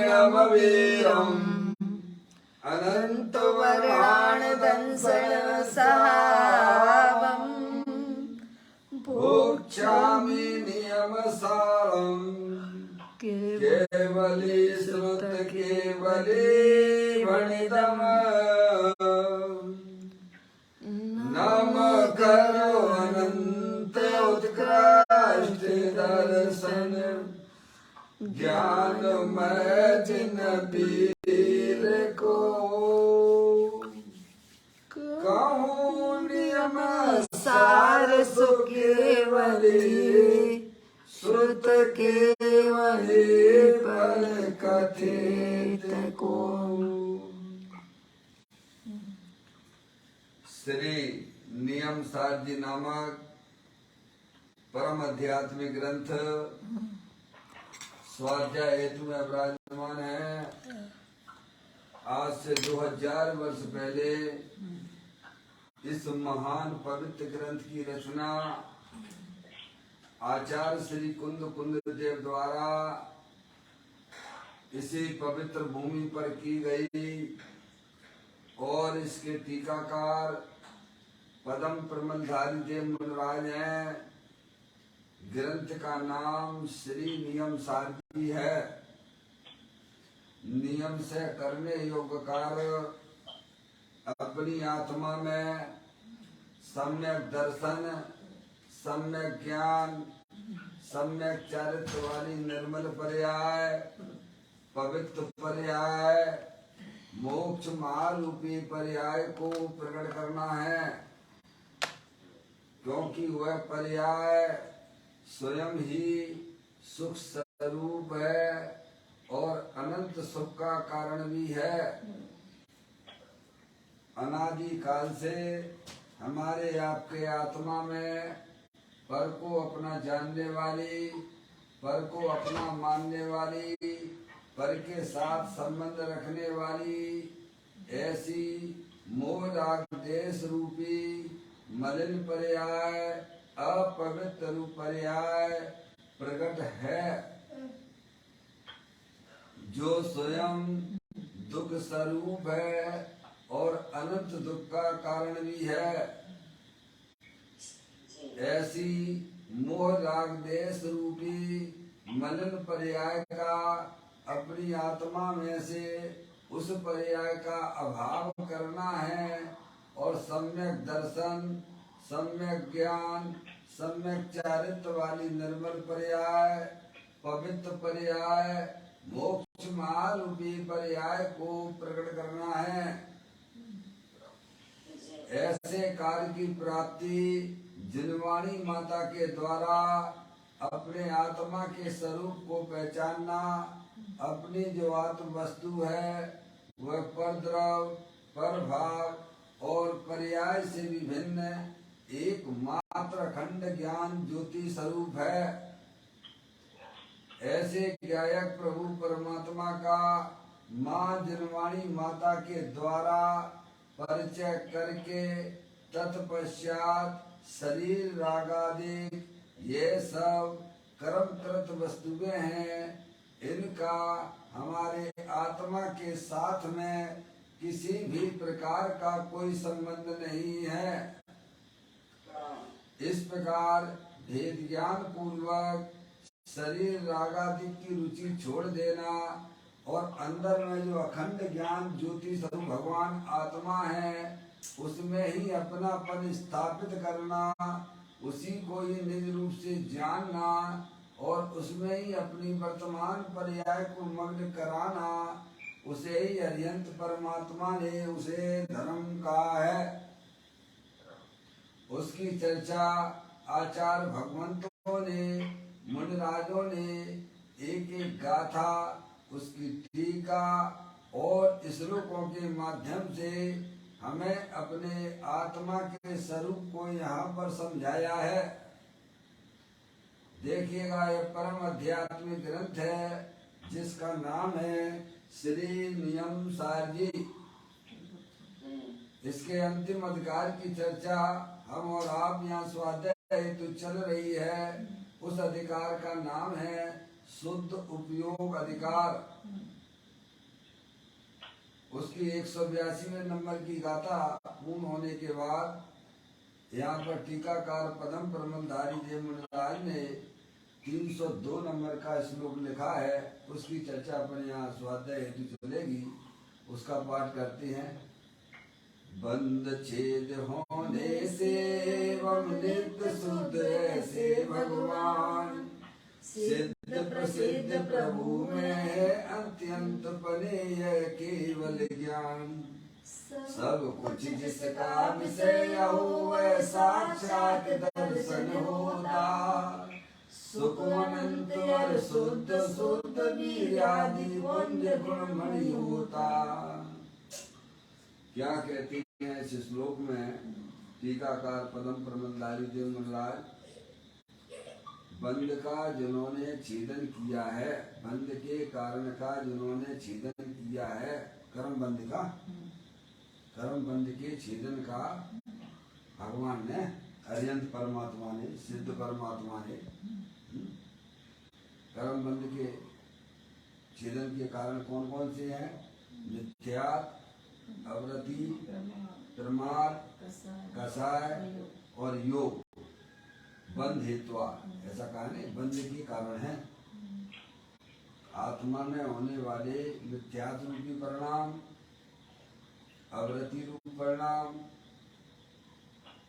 वीरम् अनन्तवराणदंसण सहावम् भोक्ष्यामि नियमसारम् केवली श्रुत केवली वणिदम् नम करो अनंत उत्कृष्ट दर्शन ज्ञान में जिन पीर को कहूँ नियम सार सुकेवली श्रुत केवली पर कथित को। श्री नियम सार जी नामक परम आध्यात्मिक ग्रंथ स्वाध्याय हेतु में विराजमान है। आज से 2000 वर्ष पहले इस महान पवित्र ग्रंथ की रचना आचार्य श्री कुंद देव द्वारा इसी पवित्र भूमि पर की गई और इसके टीकाकार पदम प्रमलधारी देव मुनिराज हैं। ग्रंथ का नाम श्री नियम सार जी है। नियम से करने योग्य कार्य अपनी आत्मा में सम्यक दर्शन, सम्यक ज्ञान, सम्यक चरित्र वाली निर्मल पर्याय, पवित्र पर्याय, मोक्ष महारूपी पर्याय को प्रकट करना है, क्योंकि वह पर्याय स्वयं ही सुख स्वरूप है और अनंत सुख का कारण भी है। अनादि काल से हमारे आपके आत्मा में पर को अपना जानने वाली, पर को अपना मानने वाली, पर के साथ संबंध रखने वाली ऐसी मोह राग देश रूपी मलिन पर्याय, अपवित्र रूप पर्याय प्रकट है, जो स्वयं दुख स्वरूप है और अनंत दुख का कारण भी है। ऐसी मोह राग देश रूपी मलिन पर्याय का अपनी आत्मा में से उस पर्याय का अभाव करना है और सम्यक दर्शन, सम्यक ज्ञान, सम्यक चारित्र वाली निर्मल पर्याय, पवित्र पर्याय, मोक्ष महारूपी पर्याय को प्रकट करना है। ऐसे कार्य की प्राप्ति जिनवाणी माता के द्वारा अपने आत्मा के स्वरूप को पहचानना, अपनी जो आत्म वस्तु है वह परद्रव, परभाव और पर्याय से विभिन्न एकमात्र अखंड ज्ञान ज्योति स्वरूप है। ऐसे ज्ञायक प्रभु परमात्मा का माँ जिनवाणी माता के द्वारा परिचय करके तत्पश्चात शरीर रागादि ये सब कर्मकृत वस्तुएं हैं, इनका हमारे आत्मा के साथ में किसी भी प्रकार का कोई संबंध नहीं है। इस प्रकार भेद ज्ञान पूर्वक शरीर रागादि की रुचि छोड़ देना और अंदर में जो अखंड ज्ञान ज्योति स्वरूप भगवान आत्मा है उसमें ही अपनापन स्थापित करना, उसी को ही निज रूप से जानना और उसमें ही अपनी वर्तमान पर्याय को मग्न कराना, उसे ही अरिहंत परमात्मा ने उसे धर्म कहा है। उसकी चर्चा आचार्य भगवंतों ने, मुनिराजों ने एक एक गाथा, उसकी टीका और श्लोकों के माध्यम से हमें अपने आत्मा के स्वरूप को यहाँ पर समझाया है। देखिएगा, यह परम आध्यात्मिक ग्रंथ है जिसका नाम है श्री नियम सार जी। इसके अंतिम अधिकार की चर्चा हम और आप यहाँ स्वाध्याय हेतु चल रही है। उस अधिकार का नाम है शुद्ध उपयोग अधिकार। उसकी 182वें नंबर की गाथा पूर्ण होने के बाद यहाँ पर टीकाकार पदम प्रमलधारी जय मुनिराज ने 302 नंबर का श्लोक लिखा है। उसकी चर्चा अपन यहाँ स्वाध्याय हेतु चलेगी, उसका पाठ करते हैं। बंद छेद होने से एवं नित्य शुद्ध ऐसे भगवान, सिद्ध प्रसिद्ध प्रभु में है अत्यंत बने यह केवल ज्ञान। सब कुछ जिसका विषय हो वह साक्षात दर्शन होता, सुख अनंत और शुद्ध शुद्ध वीर्यादि पुण्य गुण मणि होता। क्या कहते हैं इस श्लोक में टीकाकार पदम प्रमलधारी जय मुनिराज? बंध का जिन्होंने छेदन किया है, बंध के कारण का जिन्होंने छेदन किया है, कर्म बंध का, कर्म बंध के छेदन का भगवान ने, अरिहंत परमात्मा ने, सिद्ध परमात्मा ने, कर्म बंध के छेदन के कारण कौन कौन से हैं? मिथ्या, अवरति, प्रमाद, कसाय और योग। बंध हेतु ऐसा कहा नहीं, बंध के कारण है। आत्मा में होने वाले मिथ्यात्व रूपी परिणाम, अवरति रूप परिणाम,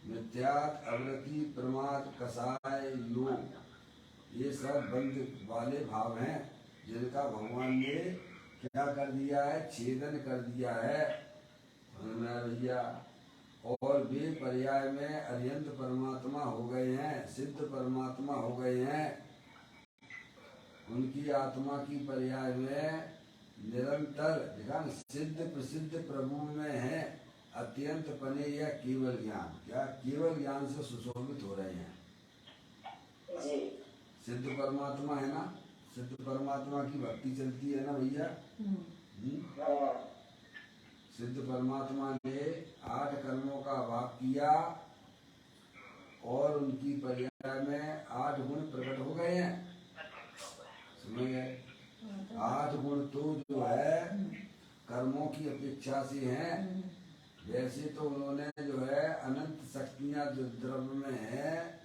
मिथ्यात, अवरति, प्रमाद, कसाय, योग, ये सब बंध वाले भाव हैं जिनका भगवान ने क्या कर दिया है? छेदन कर दिया है भैया। और वे पर्याय में अरिहंत परमात्मा हो गए हैं, सिद्ध परमात्मा हो गए हैं। उनकी आत्मा की पर्याय में निरंतर देखा न, सिद्ध प्रसिद्ध प्रभु में है अत्यंत पने यह केवल ज्ञान। क्या केवल ज्ञान से सुशोभित हो रहे हैं? सिद्ध परमात्मा है ना, सिद्ध परमात्मा की भक्ति चलती है ना भैया। सिद्ध परमात्मा ने 8 कर्मों का अभाव किया और उनकी पर्याय में 8 गुण प्रकट हो गए हैं। समझ गए? 8 गुण तो जो है कर्मों की अपेक्षा से हैं। वैसे तो उन्होंने जो है अनंत शक्तियां जो द्रव्य में है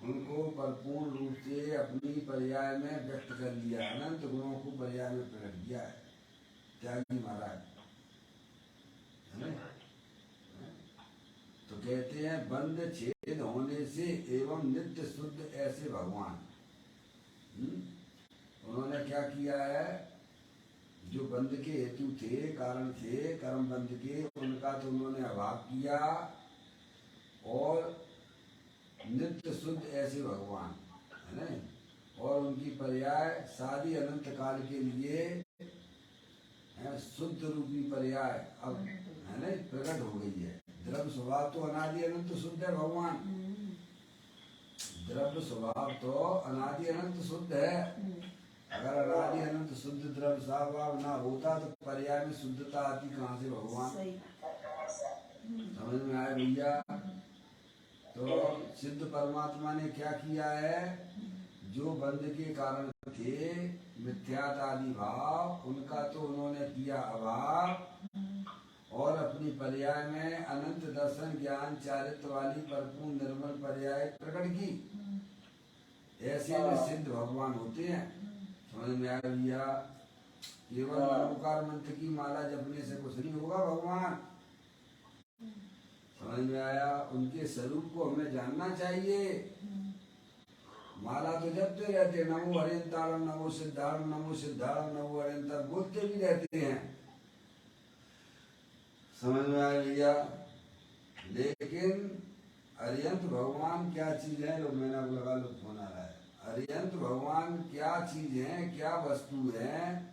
उनको परिपूर्ण रूप से अपनी पर्याय में व्यक्त कर लिया, अनंत गुणों को पर्याय में प्रकट किया है त्यागी महाराज। तो कहते हैं बंध छेद होने से एवं नित्य शुद्ध ऐसे भगवान। उन्होंने क्या किया है? जो बंध के हेतु थे, कारण थे कर्म बंध के, उनका तो उन्होंने अभाव किया और नित्य शुद्ध ऐसे भगवान है ना। और उनकी पर्याय सारी अनंत काल के लिए है, शुद्ध रूपी पर्याय अब है ना प्रकट हो गई है। द्रव्य स्वभाव तो अनादि अनंत शुद्ध है भगवान, द्रव्य स्वभाव तो अनादि अनंत शुद्ध है। अगर अनादि अनंत शुद्ध द्रव्य स्वभाव ना होता तो पर्याय में शुद्धता आती कहाँ से भगवान? समझ में आया भैया? तो सिद्ध परमात्मा ने क्या किया है? जो बंध के कारण थे मिथ्यात आदि भाव, उनका तो उन्होंने किया अभाव और अपनी पर्याय में अनंत दर्शन ज्ञान चारित्र वाली परिपूर्ण निर्मल पर्याय प्रकट की। ऐसे में सिद्ध भगवान होते हैं। समझ में आया भैया? केवल ओंकार मंत्र की माला जपने से कुछ नहीं होगा भगवान। समझ में आया? उनके स्वरूप को हमें जानना चाहिए। माला तो जपते रहते, नमो हरियंतारम नमो सिद्धारम नमो सिद्धारम नमो हरियंतर बोलते भी रहते हैं। समझ में आया भैया? लेकिन अरिहंत भगवान क्या चीज है? लोग मैंने अब लगा लो, फोन आ रहा है। अरिहंत भगवान क्या चीज है, क्या वस्तु है?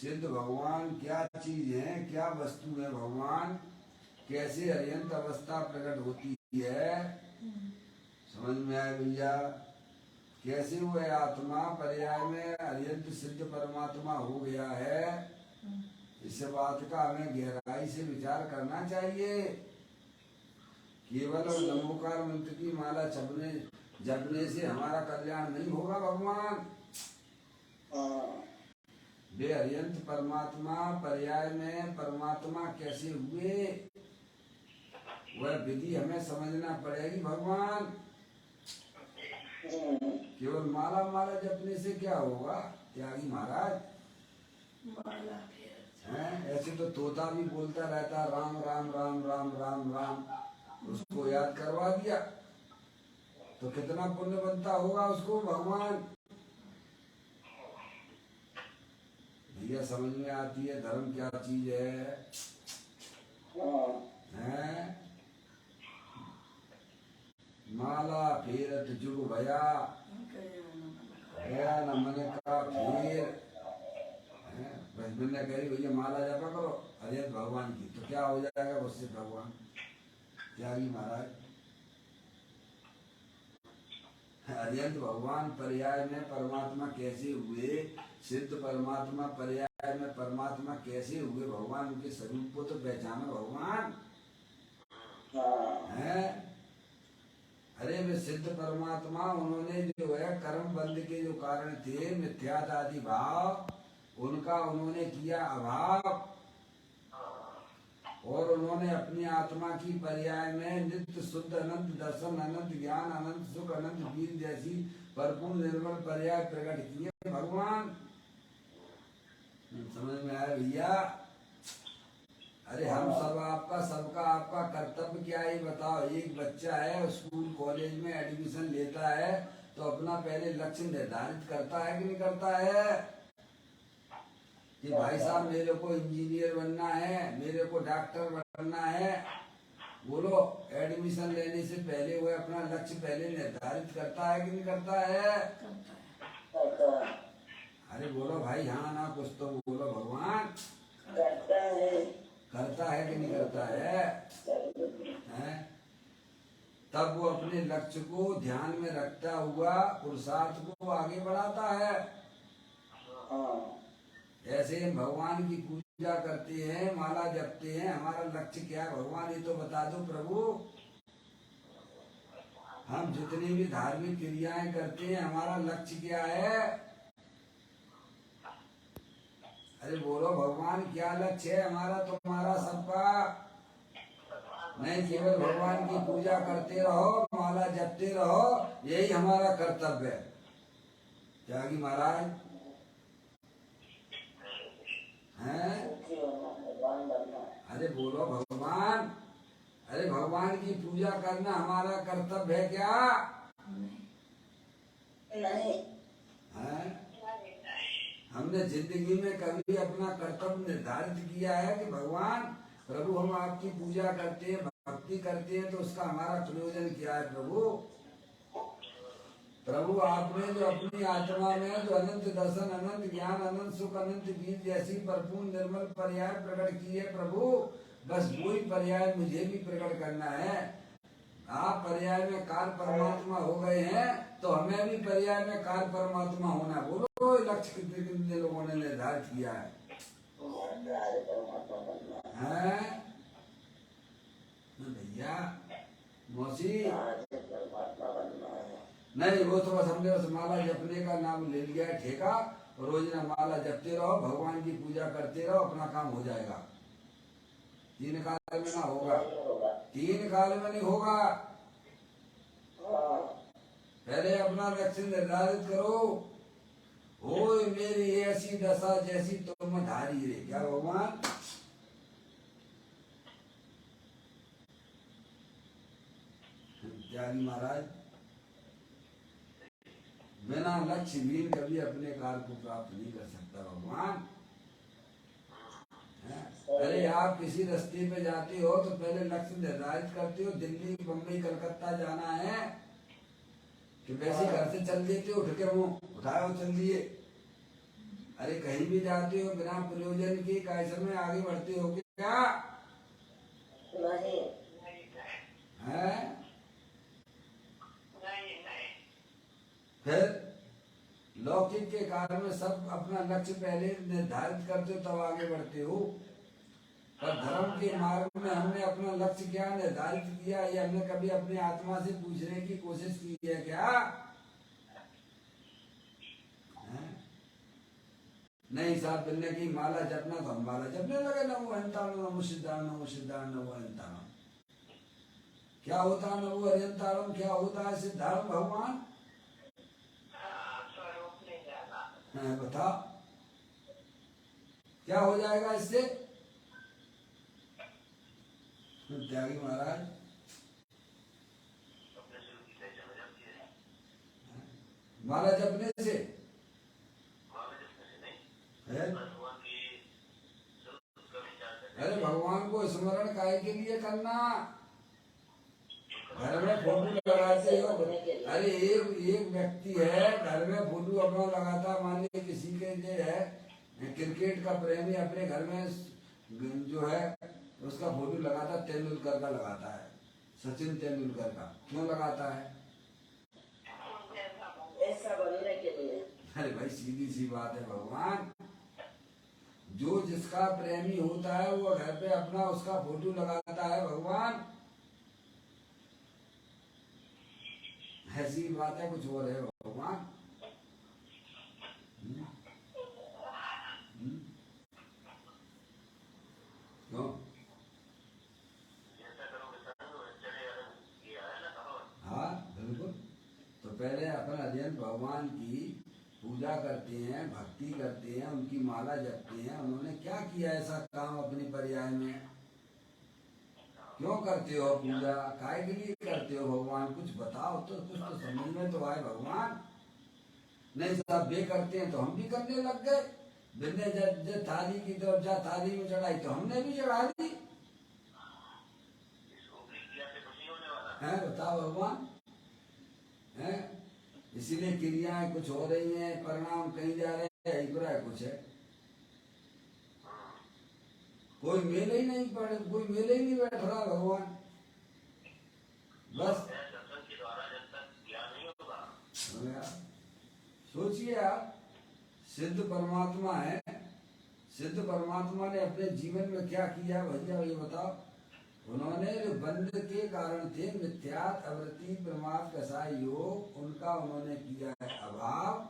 सिद्ध भगवान क्या चीज है, क्या वस्तु है? भगवान कैसे अरिहंत अवस्था प्रकट होती है? समझ में आया भैया? कैसे हुए आत्मा पर्याय में अरिहंत सिद्ध परमात्मा हो गया है? इस बात का हमें गहराई से विचार करना चाहिए। केवल नमोकार मंत्र की माला जपने से हमारा कल्याण नहीं होगा भगवान। वे अर्यंत परमात्मा पर्याय में परमात्मा कैसे हुए, वह विधि हमें समझना पड़ेगी। भगवान केवल माला माला जपने से क्या होगा त्यागी महाराज? ऐसे तो तोता भी बोलता रहता राम राम राम राम राम राम, उसको याद करवा दिया तो कितना पुण्य बनता होगा उसको। भगवान भैया समझ में आती है धर्म क्या चीज है? माला फेरत जुग भया, गया न मन का फेर। मैंने कही भैया माला जपा करो अर्यंत भगवान की, तो क्या हो जाएगा उससे? भगवान त्यागी महाराज अर्यंत भगवान पर्याय में परमात्मा कैसे हुए, सिद्ध परमात्मा पर्याय में परमात्मा कैसे हुए? भगवान उनके स्वरूप को तो पहचानो भगवान है। अरे वे सिद्ध परमात्मा, उन्होंने जो है कर्म बंध के जो कारण थे मिथ्यादि भाव, उनका उन्होंने किया अभाव, और उन्होंने अपनी आत्मा की पर्याय में नित्य शुद्ध अनंत दर्शन, अनंत ज्ञान, अनंत सुख, अनंत वीर जैसी परिपूर्ण निर्मल पर्याय प्रकट किए। भगवान समझ में आया भैया? अरे हम सब आपका सबका आपका कर्तव्य क्या है बताओ। एक बच्चा है स्कूल कॉलेज में एडमिशन लेता है तो अपना पहले लक्ष्य निर्धारित करता है कि नहीं करता है कि भाई साहब मेरे को इंजीनियर बनना है, मेरे को डॉक्टर बनना है। बोलो एडमिशन लेने से पहले वो अपना लक्ष्य पहले निर्धारित करता है कि नहीं करता है? अरे बोलो भाई हाँ ना कुछ तो बोलो। भगवान करता है कि नहीं करता है? तब वो अपने लक्ष्य को ध्यान में रखता हुआ पुरुषार्थ को आगे बढ़ाता है। ऐसे हम भगवान की पूजा करते हैं, माला जपते हैं, हमारा लक्ष्य क्या है भगवान ये तो बता दो प्रभु। हम जितनी भी धार्मिक क्रियाएं करते हैं हमारा लक्ष्य क्या है? अरे बोलो भगवान क्या लक्ष्य है हमारा तुम्हारा सबका? नहीं केवल भगवान की पूजा करते रहो, माला जपते रहो, यही हमारा कर्तव्य है। त्यागी महाराज हैं? अरे बोलो भगवान, अरे भगवान की पूजा करना हमारा कर्तव्य है क्या? नहीं है? हमने जिंदगी में कभी अपना कर्तव्य निर्धारित किया है कि भगवान प्रभु हम आपकी पूजा करते हैं, भक्ति करते हैं, तो उसका हमारा प्रयोजन क्या है प्रभु? प्रभु आपने जो अपनी आत्मा में जो अनंत दर्शन, अनंत ज्ञान, अनंत सुख, अनंत बीज जैसी परिपूर्ण निर्मल पर्याय प्रकट किए प्रभु, बस वही पर्याय मुझे भी प्रकट करना है। आप पर्याय में काल परमात्मा हो गए हैं तो हमें भी पर्याय में काल परमात्मा होना। बोलो लक्ष्य कितने कितने लोगों ने निर्धारित किया है? भैया मौसी नहीं, वो तो बस हमने बस माला जपने का नाम ले लिया है ठेका, रोजना माला जपते रहो, भगवान की पूजा करते रहो, अपना काम हो जाएगा। 3 काल में ना होगा, 3 काल में नहीं होगा। पहले अपना लक्ष्य निर्धारित करो। हो मेरी ऐसी दशा जैसी तुम धारी रे। क्या भगवान? त्यागी महाराज बिना लक्ष्य वीर कभी अपने कार्य को प्राप्त नहीं कर सकता। भगवान अरे आप किसी रास्ते पे जाते हो तो पहले लक्ष्य निर्धारित करते हो। दिल्ली, बम्बई, कलकत्ता जाना है कि वैसे घर से चल देते हो, उठ के मुँह उठाओ चल दिए। अरे कहीं भी जाते हो बिना प्रयोजन के कैसे में आगे बढ़ते हो क्या? नहीं है? फिर लौकिक के कारण में सब अपना लक्ष्य पहले निर्धारित करते हो तब आगे बढ़ते हो। पर धर्म के मार्ग में हमने अपना लक्ष्य क्या निर्धारित किया, ये हमने कभी अपनी आत्मा से पूछने की कोशिश की है क्या? नहीं साहब बिल्ले की माला जपना तो हम माला जपने लगे, नमो हरियंताणम नमो सिद्धाणम नमो सिद्धाणम नमो हरियंताणम। क्या होता है नमो हरियंताणम, क्या होता है सिद्धाणम भगवान? बता क्या हो जाएगा इससे? त्यागी महाराज माला जपने से है? अरे भगवान को स्मरण काहे के लिए करना? घर में फोटो लगाते हो, अरे एक व्यक्ति है घर में फोटो अपना लगाता, मान लीजिए किसी के जो है क्रिकेट का प्रेमी अपने घर में जो है उसका फोटो लगाता, तेंदुलकर का लगाता है, सचिन तेंदुलकर का क्यों लगाता है? अरे भाई सीधी सी बात है, भगवान जो जिसका प्रेमी होता है वो घर पे अपना उसका फोटो लगाता है भगवान, ऐसी बात है, कुछ और है भगवान। क्यों? हाँ बिल्कुल, तो पहले अपन अध्ययन भगवान की पूजा करते हैं, भक्ति करते हैं, उनकी माला जपते हैं। उन्होंने क्या किया ऐसा काम अपने पर्याय में? क्यों करते हो पूजा, काय के लिए करते हो भगवान? कुछ बताओ तो, कुछ तो समझ में तो आए भगवान। नहीं सब वे करते हैं तो हम भी करने लग गए। बिन्ने जब थाली की तरफ जा थाली में चढ़ाई तो हमने भी चढ़ा दी है, बताओ भगवान है। इसीलिए क्रियाएं कुछ हो रही हैं, परिणाम कहीं जा रहे हैं, बुरा कुछ है। कोई मेले ही नहीं पड़े, कोई मेले ही नहीं बैठ रहा भगवान, बस सोचिए आप, सिद्ध परमात्मा है, सिद्ध परमात्मा ने अपने जीवन में क्या किया भैया ये बताओ। उन्होंने जो बंध के कारण थे मिथ्यात अवृत्ति प्रमाद कसाई योग, उनका उन्होंने किया है अभाव,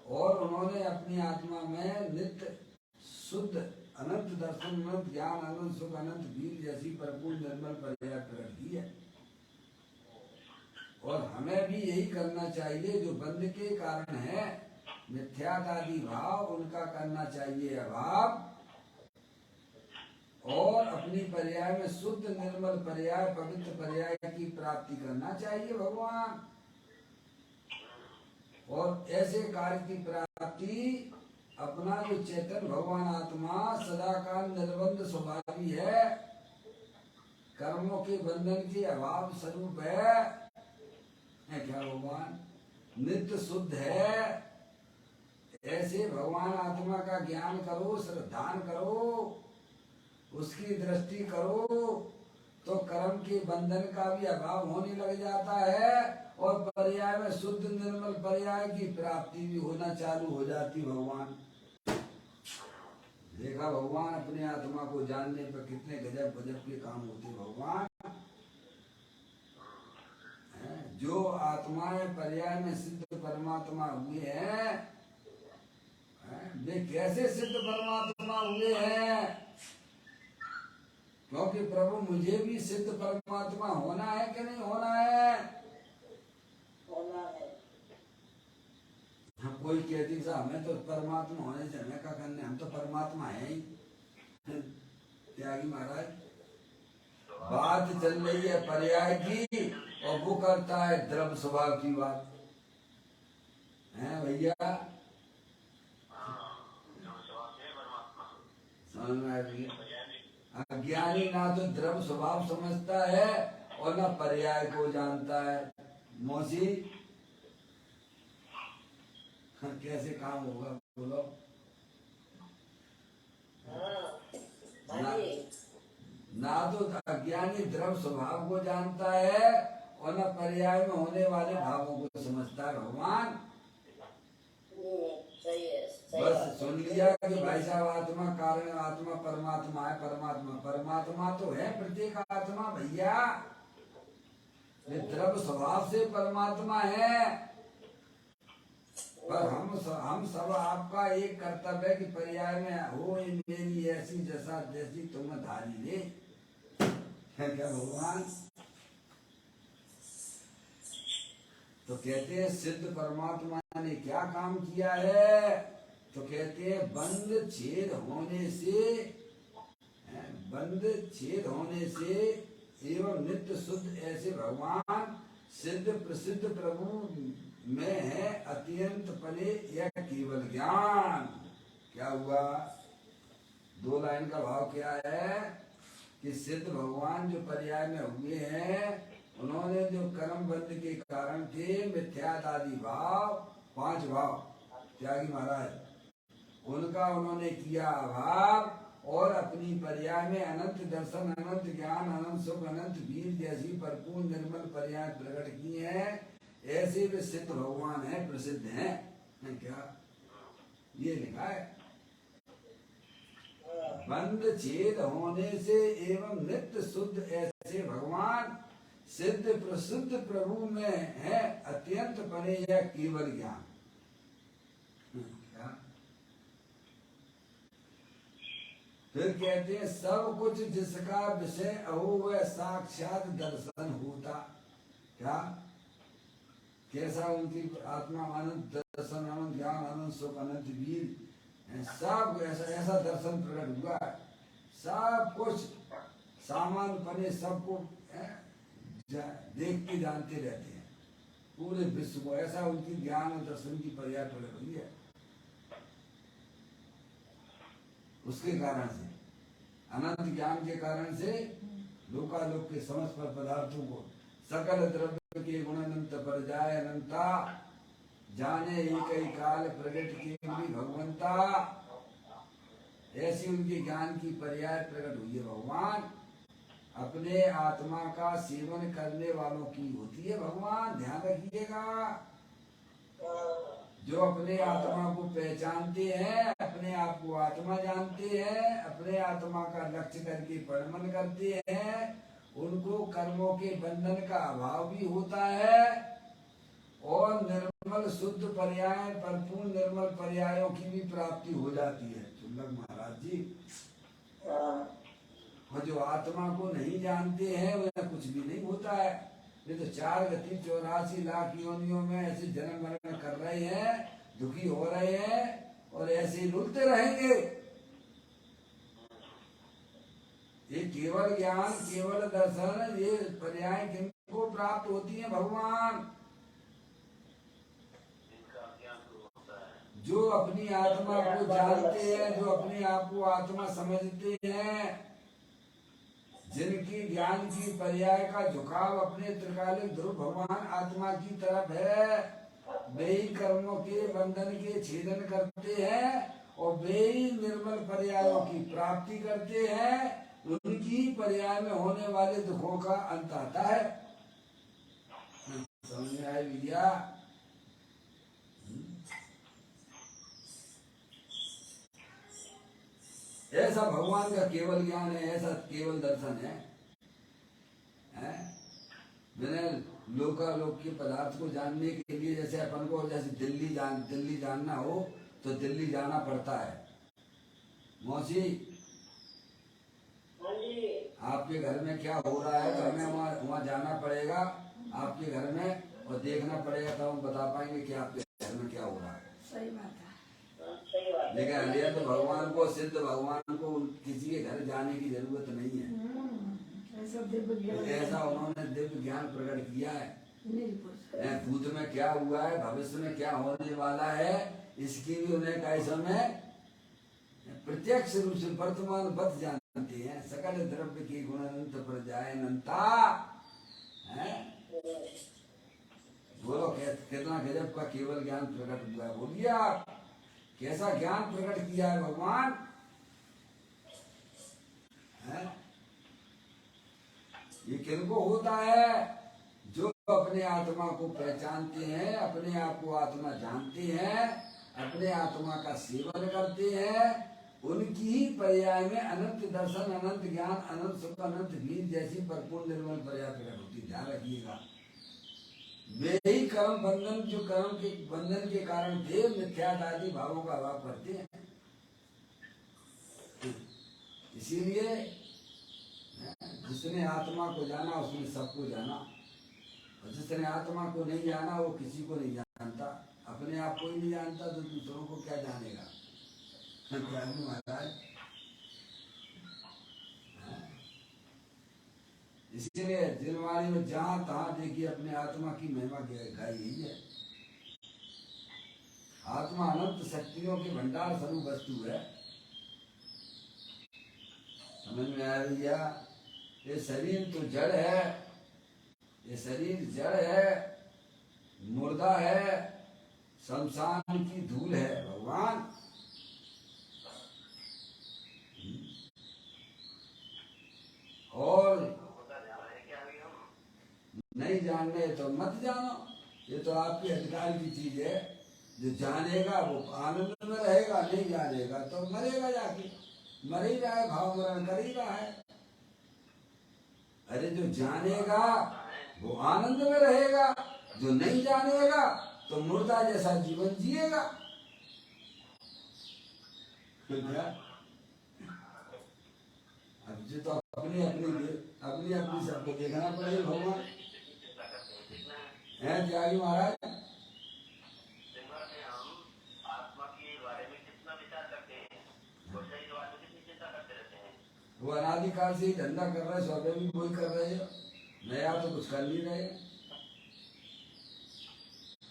और उन्होंने अपनी आत्मा में नित्य शुद्ध अनंत दर्शन, अनंत ज्ञान, अनंत सुख, अनंत वीर जैसी परिपूर्ण निर्मल पर्याय प्रकट की है। और हमें भी यही करना चाहिए, जो बंध के कारण है मिथ्यात आदि भाव, उनका करना चाहिए अभाव, और अपनी पर्याय में शुद्ध निर्मल पर्याय, पवित्र पर्याय की प्राप्ति करना चाहिए भगवान। और ऐसे कार्य की प्राप्ति अपना जो चेतन भगवान आत्मा सदाकाल निर्बंध स्वभावी है, कर्मों के बंधन के अभाव स्वरूप है क्या भगवान? नित्य शुद्ध है। ऐसे भगवान आत्मा का ज्ञान करो, श्रद्धान करो, उसकी दृष्टि करो, तो कर्म के बंधन का भी अभाव होने लग जाता है, और पर्याय में शुद्ध निर्मल पर्याय की प्राप्ति भी होना चालू हो जाती। भगवान देखा, भगवान अपने आत्मा को जानने पर कितने गजब गजब के काम होते भगवान। जो आत्माएं पर्याय में सिद्ध परमात्मा हुए हैं, वे कैसे सिद्ध परमात्मा हुए हैं? क्योंकि प्रभु मुझे भी सिद्ध परमात्मा होना है कि नहीं होना है? होना है। हम कोई कहती सा हमें तो परमात्मा होने से हमें क्या करने, हम तो परमात्मा है ही। त्यागी महाराज बात चल रही है पर्याय की, और वो करता है द्रव्य स्वभाव की बात है भैया। समझ में आया भैया? अज्ञानी ना तो द्रव्य स्वभाव समझता है और ना पर्याय को जानता है। मौसी कैसे काम होगा बोलो? ना तो अज्ञानी द्रव्य स्वभाव को जानता है और न पर्याय में होने वाले भावों को समझता है भगवान। सही है, बस सुन लिया कि भाई साहब आत्मा कारण आत्मा परमात्मा है, परमात्मा परमात्मा तो है प्रत्येक आत्मा भैया, ये द्रव्य स्वभाव से परमात्मा है। पर हम सब आपका एक कर्तव्य है कि पर्याय में हो मेरी ऐसी जैसा जैसी तुम धारी ले है क्या भगवान। तो कहते हैं सिद्ध परमात्मा ने क्या काम किया है, तो कहते हैं बंद छेद होने से एवं नित्य शुद्ध ऐसे भगवान सिद्ध प्रसिद्ध प्रभु में है अत्यंत परे यह केवल ज्ञान। क्या हुआ, दो लाइन का भाव क्या है कि सिद्ध भगवान जो पर्याय में हुए हैं उन्होंने जो कर्म बंध के कारण थे मिथ्यादि भाव, 5 भाव त्यागी महाराज उनका उन्होंने किया अभाव और अपनी पर्याय में अनंत दर्शन अनंत ज्ञान अनंत सुख अनंत वीर जैसी भरपूर निर्मल पर्याय प्रकट किए हैं। ऐसे वे सिद्ध भगवान है, प्रसिद्ध हैं। क्या ये लिखा है, बंद छेद होने से एवं नित्य शुद्ध ऐसे भगवान सिद्ध प्रसिद्ध प्रभु में है अत्यंत परे यह केवल ज्ञान। फिर कहते हैं सब कुछ जिसका विषय अहो वह साक्षात दर्शन होता। क्या कैसा उनकी आत्मा आनंद दर्शन आनंद ज्ञान आनंद सुख अनंत वीर सब ऐसा दर्शन प्रकट हुआ। सब कुछ सामान पने सबको देख के जानते रहते हैं पूरे विश्व को, ऐसा उनकी ज्ञान और दर्शन की पर्याय प्रकट हुई है। उसके कारण से अनंत ज्ञान के कारण से लोकालोक के समस्त पदार्थों को सकल द्रव्य के गुण अनंत पर जाए अनंता जाने एक ही काल प्रकट के भी भगवंता। ऐसी उनके ज्ञान की पर्याय प्रकट हुई है। भगवान अपने आत्मा का सेवन करने वालों की होती है। भगवान ध्यान रखिएगा, जो अपने आत्मा को पहचानते हैं अपने आप को आत्मा जानते हैं अपने आत्मा का लक्ष्य करके परमन करते हैं उनको कर्मों के बंधन का अभाव भी होता है और निर्मल शुद्ध पर्याय भरपूर निर्मल पर्यायों की भी प्राप्ति हो जाती है। सुल्लभ महाराज जी, और जो आत्मा को नहीं जानते हैं वह कुछ भी नहीं होता है। ये तो 4 गति 84 लाख योनियों में ऐसे जन्म मरण कर रहे हैं, दुखी हो रहे हैं और ऐसे ही रुलते रहेंगे। ये केवल ज्ञान केवल दर्शन ये पर्याय किनको प्राप्त होती है? भगवान। जो अपनी आत्मा को जानते हैं, जो अपने आप को आत्मा समझते हैं, जिनकी ज्ञान की पर्याय का झुकाव अपने त्रिकालिक ध्रुव भगवान आत्मा की तरफ है, वे ही कर्मों के बंधन के छेदन करते हैं और वे ही निर्मल पर्यायों की प्राप्ति करते हैं। उनकी पर्याय में होने वाले दुखों का अंत आता है। समझ में आए विद्या? ऐसा भगवान का केवल ज्ञान है, ऐसा केवल दर्शन है। मैंने लोकालोक के पदार्थ को जानने के लिए जैसे अपन को जैसे दिल्ली जानना हो तो दिल्ली जाना पड़ता है। मौसी, आपके घर में क्या हो रहा है, घर में वहाँ जाना पड़ेगा आपके घर में और देखना पड़ेगा, तब हम बता पाएंगे कि आपके घर में क्या हो रहा है। सही बात है। लेकिन अलिया तो भगवान को सिद्ध भगवान को किसी के घर जाने की जरूरत नहीं है। ऐसा उन्होंने दिव्य ज्ञान प्रकट किया है। भूत में क्या हुआ है, भविष्य में क्या होने वाला है, इसकी भी उन्हें कई समय प्रत्यक्ष रूप से वर्तमान बत जानते हैं। सकल द्रव्य की गुण अनंत पर जाए अनंता। बोलो कितना गजब का केवल ज्ञान प्रकट हुआ है। बोलिए आप, कैसा ज्ञान प्रकट किया है भगवान है? ये किनको होता है? जो अपने आत्मा को पहचानते हैं, अपने आप को आत्मा जानते हैं, अपने आत्मा का सेवन करते हैं, उनकी ही पर्याय में अनंत दर्शन अनंत ज्ञान अनंत सुख अनंत वीर जैसी भरपूर निर्मल पर्याय प्रकट होती। ध्यान रखिएगा, वे ही कर्म बंधन, जो कर्म के बंधन के कारण देव मिथ्यात आदि भावों का अभाव करते हैं। इसीलिए जिसने आत्मा को जाना उसने सबको जाना, और जिसने आत्मा को नहीं जाना वो किसी को नहीं जानता। अपने आप को ही नहीं जानता तो दूसरों को क्या जानेगा? महाराज, इसीलिए दिलवाणी में जहां तहां देखिए अपने आत्मा की महिमा गाई गई है। आत्मा अनंत शक्तियों के भंडार स्वरूप वस्तु है। समझ में आ रही है? ये शरीर तो जड़ है, ये शरीर जड़ है, मुर्दा है, शमशान की धूल है भगवान। और नहीं जानने तो मत जानो, ये तो आपके अधिकार की चीज है। जो जानेगा वो आनंद में रहेगा, नहीं जानेगा तो मरेगा, जाके मर ही रहा है, भाव मरण कर ही रहा है। अरे जो जानेगा वो आनंद में रहेगा, जो नहीं जानेगा तो मुर्दा जैसा जीवन जिएगा। अब जो तो अपनी अपनी सबको देखना पड़ेगा भगवान है। त्यागी महाराज, वो अनादिकाल से ही धंधा कर रहे, स्वर्ग भी वही कर रहे हो, नया तो कुछ कर नहीं रहे।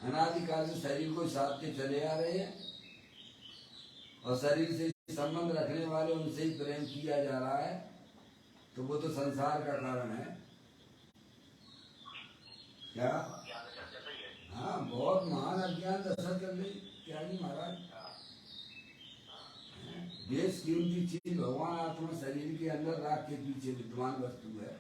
अनादिकाल से शरीर को साधते चले आ रहे हैं, और शरीर से संबंध रखने वाले उनसे ही प्रेम किया जा रहा है, तो वो तो संसार का कारण है क्या? हाँ, बहुत महान अज्ञान दशा चल रही त्यागी महाराज। बेश कीमती चीज भगवान आत्मा शरीर के अंदर राख के पीछे विद्वान वस्तु है।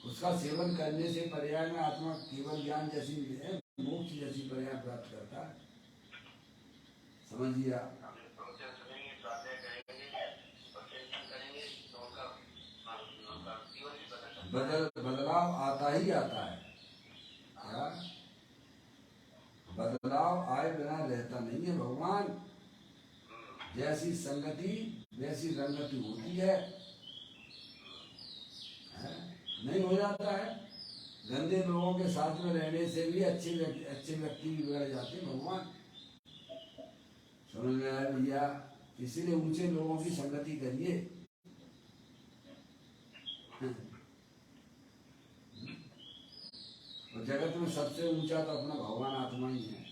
उसका सेवन करने से पर्याय में आत्मा केवल ज्ञान जैसी है, मोक्ष जैसी पर्याय प्राप्त करता है। समझिए आप, बदलाव आता ही आता है। क्या बदलाव आए बिना रहता नहीं है भगवान। जैसी संगति वैसी रंगति होती है, नहीं हो जाता है। गंदे लोगों के साथ में रहने से भी अच्छे व्यक्ति भी बिगड़ जाते हैं भगवान। समझ में आया भैया? इसीलिए ऊंचे लोगों की संगति करिए। और जगत में सबसे ऊंचा तो अपना भगवान आत्मा ही है।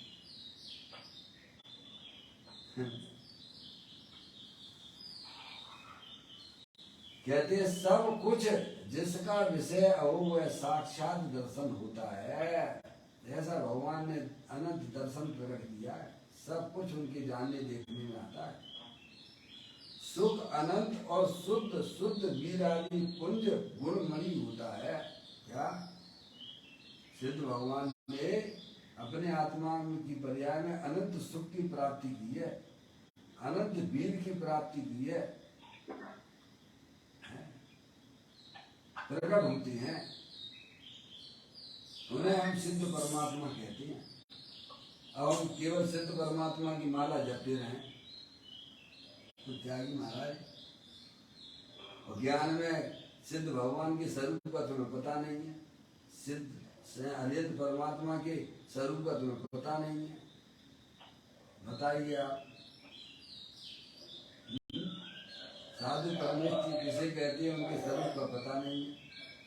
कहते हैं सब कुछ जिसका विषय हो वह साक्षात दर्शन होता है। ऐसा भगवान ने अनंत दर्शन प्रकट किया है। सब कुछ उनके जानने देखने में आता है। सुख अनंत और शुद्ध शुद्ध वीरादि पुंज गुणमणि होता है। क्या सिद्ध भगवान ने अपने आत्मा की पर्याय में अनंत सुख की प्राप्ति की है, अनंत वीर की प्राप्ति की है, प्रकट होती हैं, उन्हें हम सिद्ध परमात्मा कहते हैं। अब हम केवल सिद्ध परमात्मा की माला जपते रहें तो त्यागी महाराज, और ज्ञान में सिद्ध भगवान के स्वरूप का तुम्हें पता नहीं है, सिद्ध अद्वैत परमात्मा के स्वरूप का तुम्हें पता नहीं है। बताइए आप, साधु परमेष्ठी किसे कहते हैं उनके स्वरूप का पता नहीं है।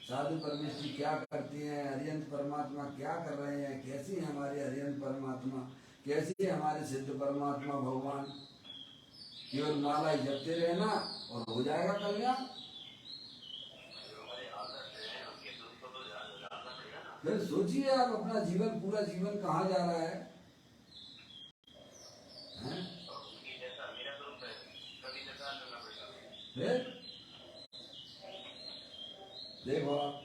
साधु परमेष्ठी क्या करती हैं, हरियंत परमात्मा क्या कर रहे हैं, कैसी है हमारे हरियंत परमात्मा, कैसी है हमारे सिद्ध परमात्मा भगवान। केवल माला जपते रहना और हो जाएगा कल्याण। फिर सोचिए आप, अपना जीवन पूरा जीवन कहाँ जा रहा है? फिर देखो आप,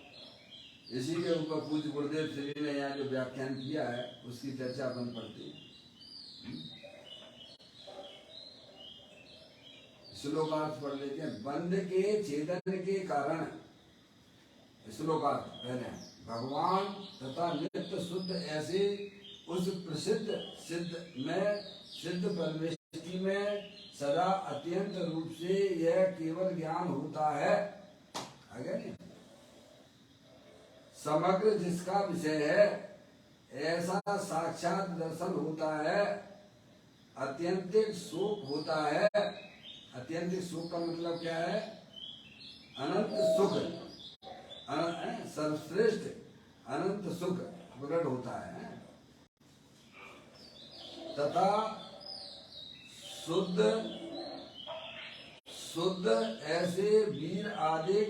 इसी के ऊपर पूज्य गुरुदेव श्री ने यहाँ जो व्याख्यान किया है उसकी चर्चा अपन पढ़ते हैं। श्लोकार्थ पढ़ लेते हैं। बंध के छेदन के कारण, श्लोकार्थ पहले भगवान तथा नित्य शुद्ध ऐसे उस प्रसिद्ध सिद्ध परमेष्टि में सदा अत्यंत रूप से यह केवल ज्ञान होता है। आगे नहीं, समग्र जिसका विषय है ऐसा साक्षात दर्शन होता है। अत्यंतिक सुख होता है। अत्यंतिक सुख का मतलब क्या है? अनंत सुख, सर्वश्रेष्ठ अनंत सुख प्रकट होता है। तथा शुद्ध ऐसे वीर आदि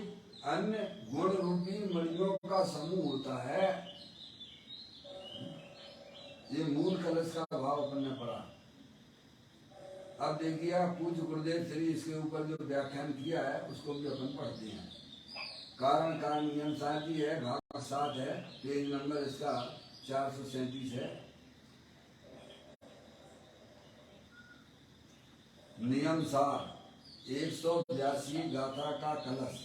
अन्य गुण रूपी मणियों का समूह होता है। ये मूल कलश का भाव अपन ने पढ़ा। अब देखिए आप पूज्य गुरुदेव श्री इसके ऊपर जो व्याख्यान किया है उसको भी अपन पढ़ते हैं। कारण का नियम सार जी है, भाग 7 है, पेज नंबर इसका 437 है। नियम सार 182 गाथा का कलश,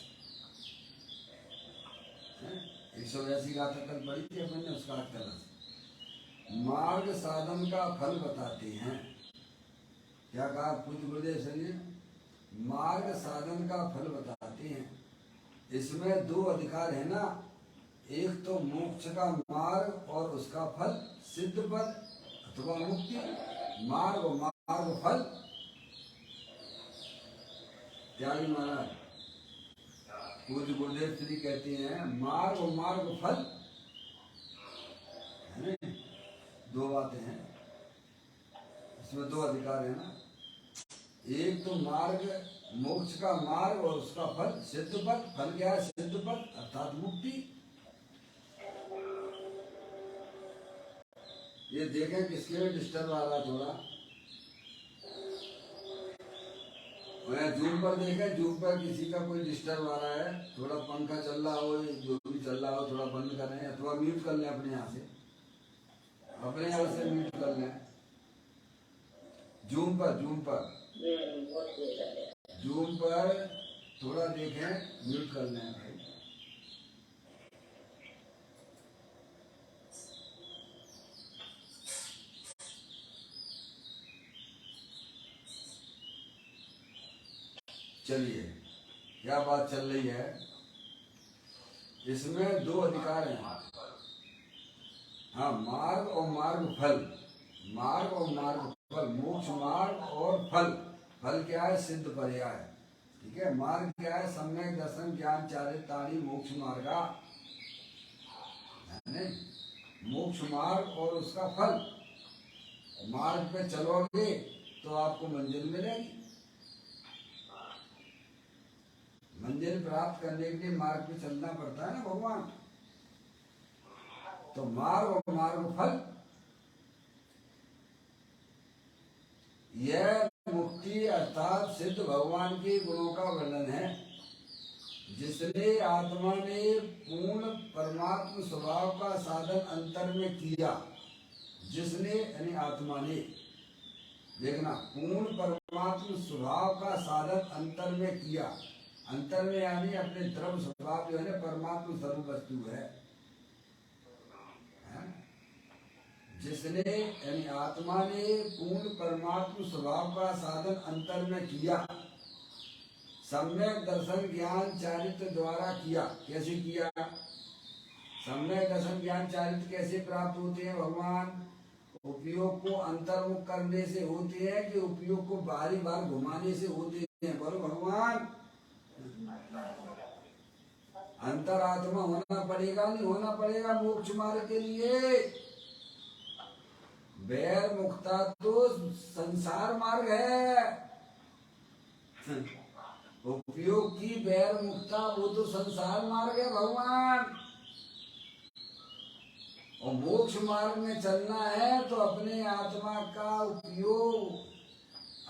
182 गाथा कल पढ़ी थी अपन ने, उसका कलश मार्ग साधन का फल बताते हैं। क्या कहा पूज्य गुरुदेव श्री? मार्ग साधन का फल बताते हैं। इसमें 2 अधिकार है ना, एक तो मोक्ष का मार्ग और उसका फल सिद्ध पद अथवा मुक्ति। मार्ग और मार्ग फल त्यागी महाराज पूज्य गुरुदेव श्री कहते हैं मार्ग और मार्ग फल है ना, 2 बातें हैं इसमें, 2 अधिकार है ना। एक तो मार्ग मोक्ष का मार्ग और उसका फल सिद्ध पद। फल क्या है? सिद्ध पद अर्थात मुक्ति। ये देखें किसके में डिस्टर्ब आ रहा थोड़ा, जूम पर देखें, जूम पर किसी का कोई डिस्टर्ब आ रहा है, थोड़ा पंखा चल रहा हो, जो भी चल रहा हो थोड़ा बंद करें अथवा म्यूट कर लें अपने यहाँ से, अपने यहाँ से म्यूट कर लें। जूम पर थोड़ा देखें, म्यूट कर लें भाई। चलिए क्या बात चल रही है? इसमें 2 अधिकार हैं। हाँ, मार्ग और मार्ग फल। मार्ग और मार्ग फल, मोक्ष मार्ग और फल। फल क्या है? सिद्ध पर्याय। ठीक है। मार्ग क्या है? सम्यक दर्शन ज्ञान चारिताणी मोक्ष मार्गा, मोक्ष मार्ग और उसका फल। मार्ग पे चलोगे तो आपको मंजिल मिलेगी। मंजिल प्राप्त करने के लिए मार्ग पे चलना पड़ता है ना भगवान। तो मार्ग और मार्ग फल, यह मुक्ति अर्थात सिद्ध भगवान के गुणों का वर्णन है। जिसने आत्मा ने पूर्ण परमात्म स्वभाव का साधन अंतर में किया, जिसने यानी आत्मा ने, देखना, पूर्ण परमात्म स्वभाव का साधन अंतर में किया। अंतर में यानी अपने द्रव्य स्वभाव जो है ना परमात्म स्वरूप वस्तु है। जिसने यानी आत्मा ने पूर्ण परमात्म स्वभाव का साधन अंतर में किया, सम्यक दर्शन ज्ञान चारित्र द्वारा किया। कैसे किया? सम्यक दर्शन ज्ञान चारित्र कैसे प्राप्त होते हैं भगवान? उपयोग को अंतर्मुख करने से होते हैं कि उपयोग को बारी बार घुमाने से होते हैं? बोलो भगवान। अंतरात्मा होना पड़ेगा, नहीं होना पड़ेगा मोक्ष मार्ग के लिए? वैर मुक्ता तो संसार मार्ग है। उपयोग की वैर मुक्ता वो तो संसार मार्ग है भगवान। और मोक्ष मार्ग में चलना है तो अपने आत्मा का उपयोग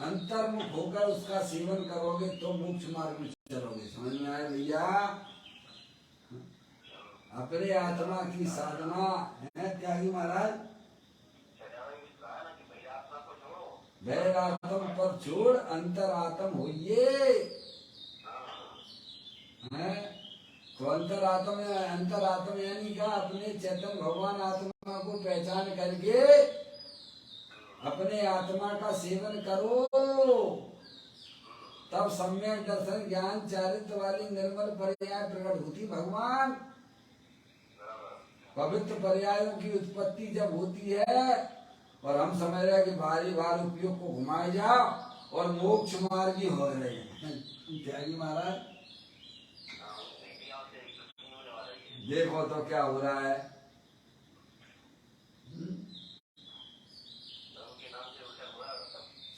अंतर्मुख होकर उसका सेवन करोगे तो मोक्ष मार्ग में चलोगे। समझ में आए भैया? अपने आत्मा की साधना है त्यागी महाराज। वैर आत्म पर छोड़ अंतर आत्म होइए। तो अंतरात्मा यानी क्या, अपने चेतन भगवान आत्मा को पहचान करके अपने आत्मा का सेवन करो, तब सम्यक दर्शन ज्ञान चारित्र वाली निर्मल पर्याय प्रकट होती। भगवान पवित्र पर्यायों की उत्पत्ति जब होती है और हम समझ रहे हैं कि बारी बार उपयोग को घुमाए जाओ और मोक्ष मार्गी हो रहे हैं। त्यागी महाराज देखो तो क्या हो रहा है।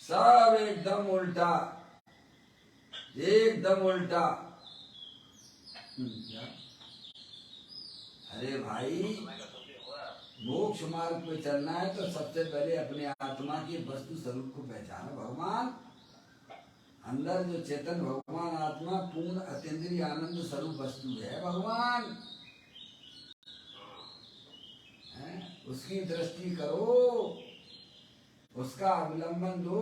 सब एकदम उल्टा, एकदम उल्टा। अरे भाई, मोक्ष मार्ग पे चलना है तो सबसे पहले अपने आत्मा की वस्तु स्वरूप को पहचानो। भगवान अंदर जो चेतन भगवान आत्मा पूर्ण अतीन्द्रिय आनंद स्वरूप वस्तु है। भगवान उसकी दृष्टि करो, उसका अवलंबन लो,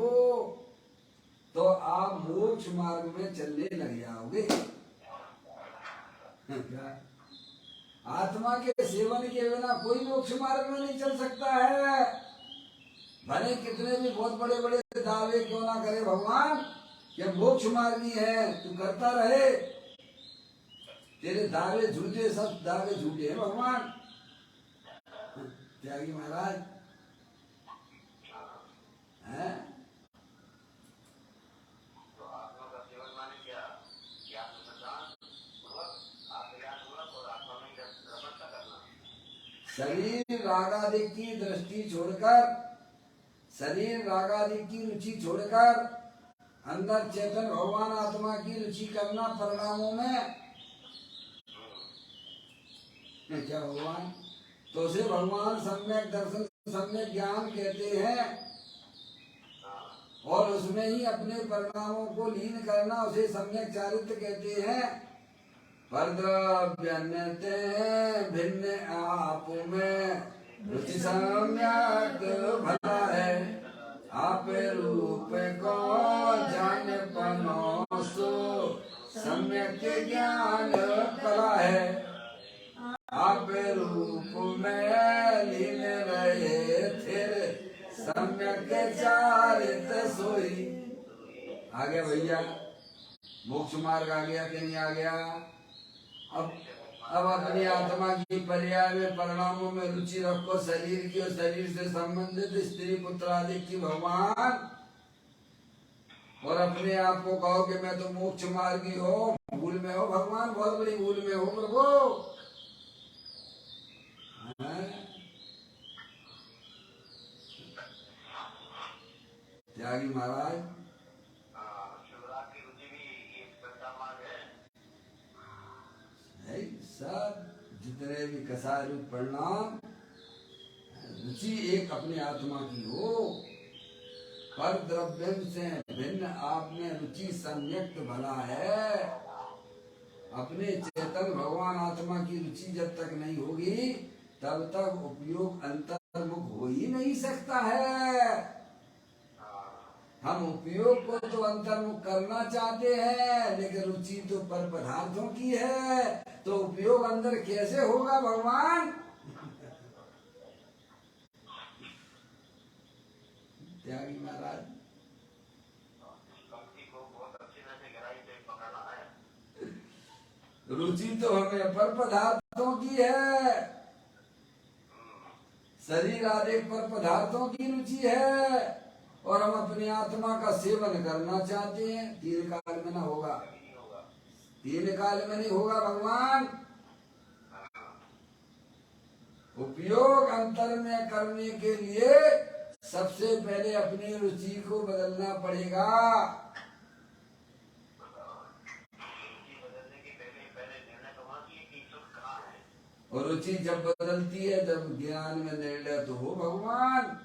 तो आप मोक्ष मार्ग में चलने लग जाओगे। आत्मा के सेवन के बिना कोई मोक्ष मार्ग में नहीं चल सकता है। भले कितने भी बहुत बड़े बड़े दावे क्यों ना करे भगवान कि मोक्ष मार्गी है, तू करता रहे, तेरे दावे झूठे, सब दावे झूठे हैं भगवान। त्यागी महाराज हैं? शरीर रागादि की दृष्टि छोड़कर, शरीर रागादि की रुचि छोड़कर अंदर चेतन भगवान आत्मा की रुचि करना परिणामों में क्या भगवान, तो उसे भगवान सम्यक दर्शन सम्यक ज्ञान कहते हैं। और उसमें ही अपने परिणामों को लीन करना उसे सम्यक चारित्र कहते हैं। परद्रव्यन्यते भिन्न आप में रुचि सम्यक भला है, आप रूप को जान पनो सो सम्यक ज्ञान कला है, आप रूप में लीन रहे थे सम्यक चारित्र सोई। आ गया भैया, मोक्ष मार्ग आ गया कि नहीं आ गया। अब अपनी आत्मा की पर्याय में परिणामों में रुचि रखो, शरीर की और शरीर से संबंधित स्त्री पुत्र आदि की भगवान, और अपने आप को कहो कि मैं तो मोक्ष मार्गी हो। भूल में हो भगवान, बहुत बड़ी भूल में हो प्रभु। त्यागी महाराज सब जितने भी कसाय रूप परिणाम, रुचि एक अपनी आत्मा की हो। पर द्रव्य से भिन्न आप में रुचि सम्यक्त भला है। अपने चेतन भगवान आत्मा की रुचि जब तक नहीं होगी तब तक उपयोग अंतर्मुख हो ही नहीं सकता है। हम उपयोग को तो अंतर्मुख करना चाहते हैं, लेकिन रुचि तो पर पदार्थों की है, तो उपयोग अंदर कैसे होगा भगवान। त्यागी महाराज रुचि तो हमें पर पदार्थों की है, शरीर आदि पर पदार्थों की रुचि है, और हम अपनी आत्मा का सेवन करना चाहते हैं। तीन काल में ना होगा, तीन काल में नहीं होगा भगवान। उपयोग अंतर में करने के लिए सबसे पहले अपनी रुचि को बदलना पड़ेगा। और रुचि जब बदलती है जब ज्ञान में निर्णय तो हो भगवान।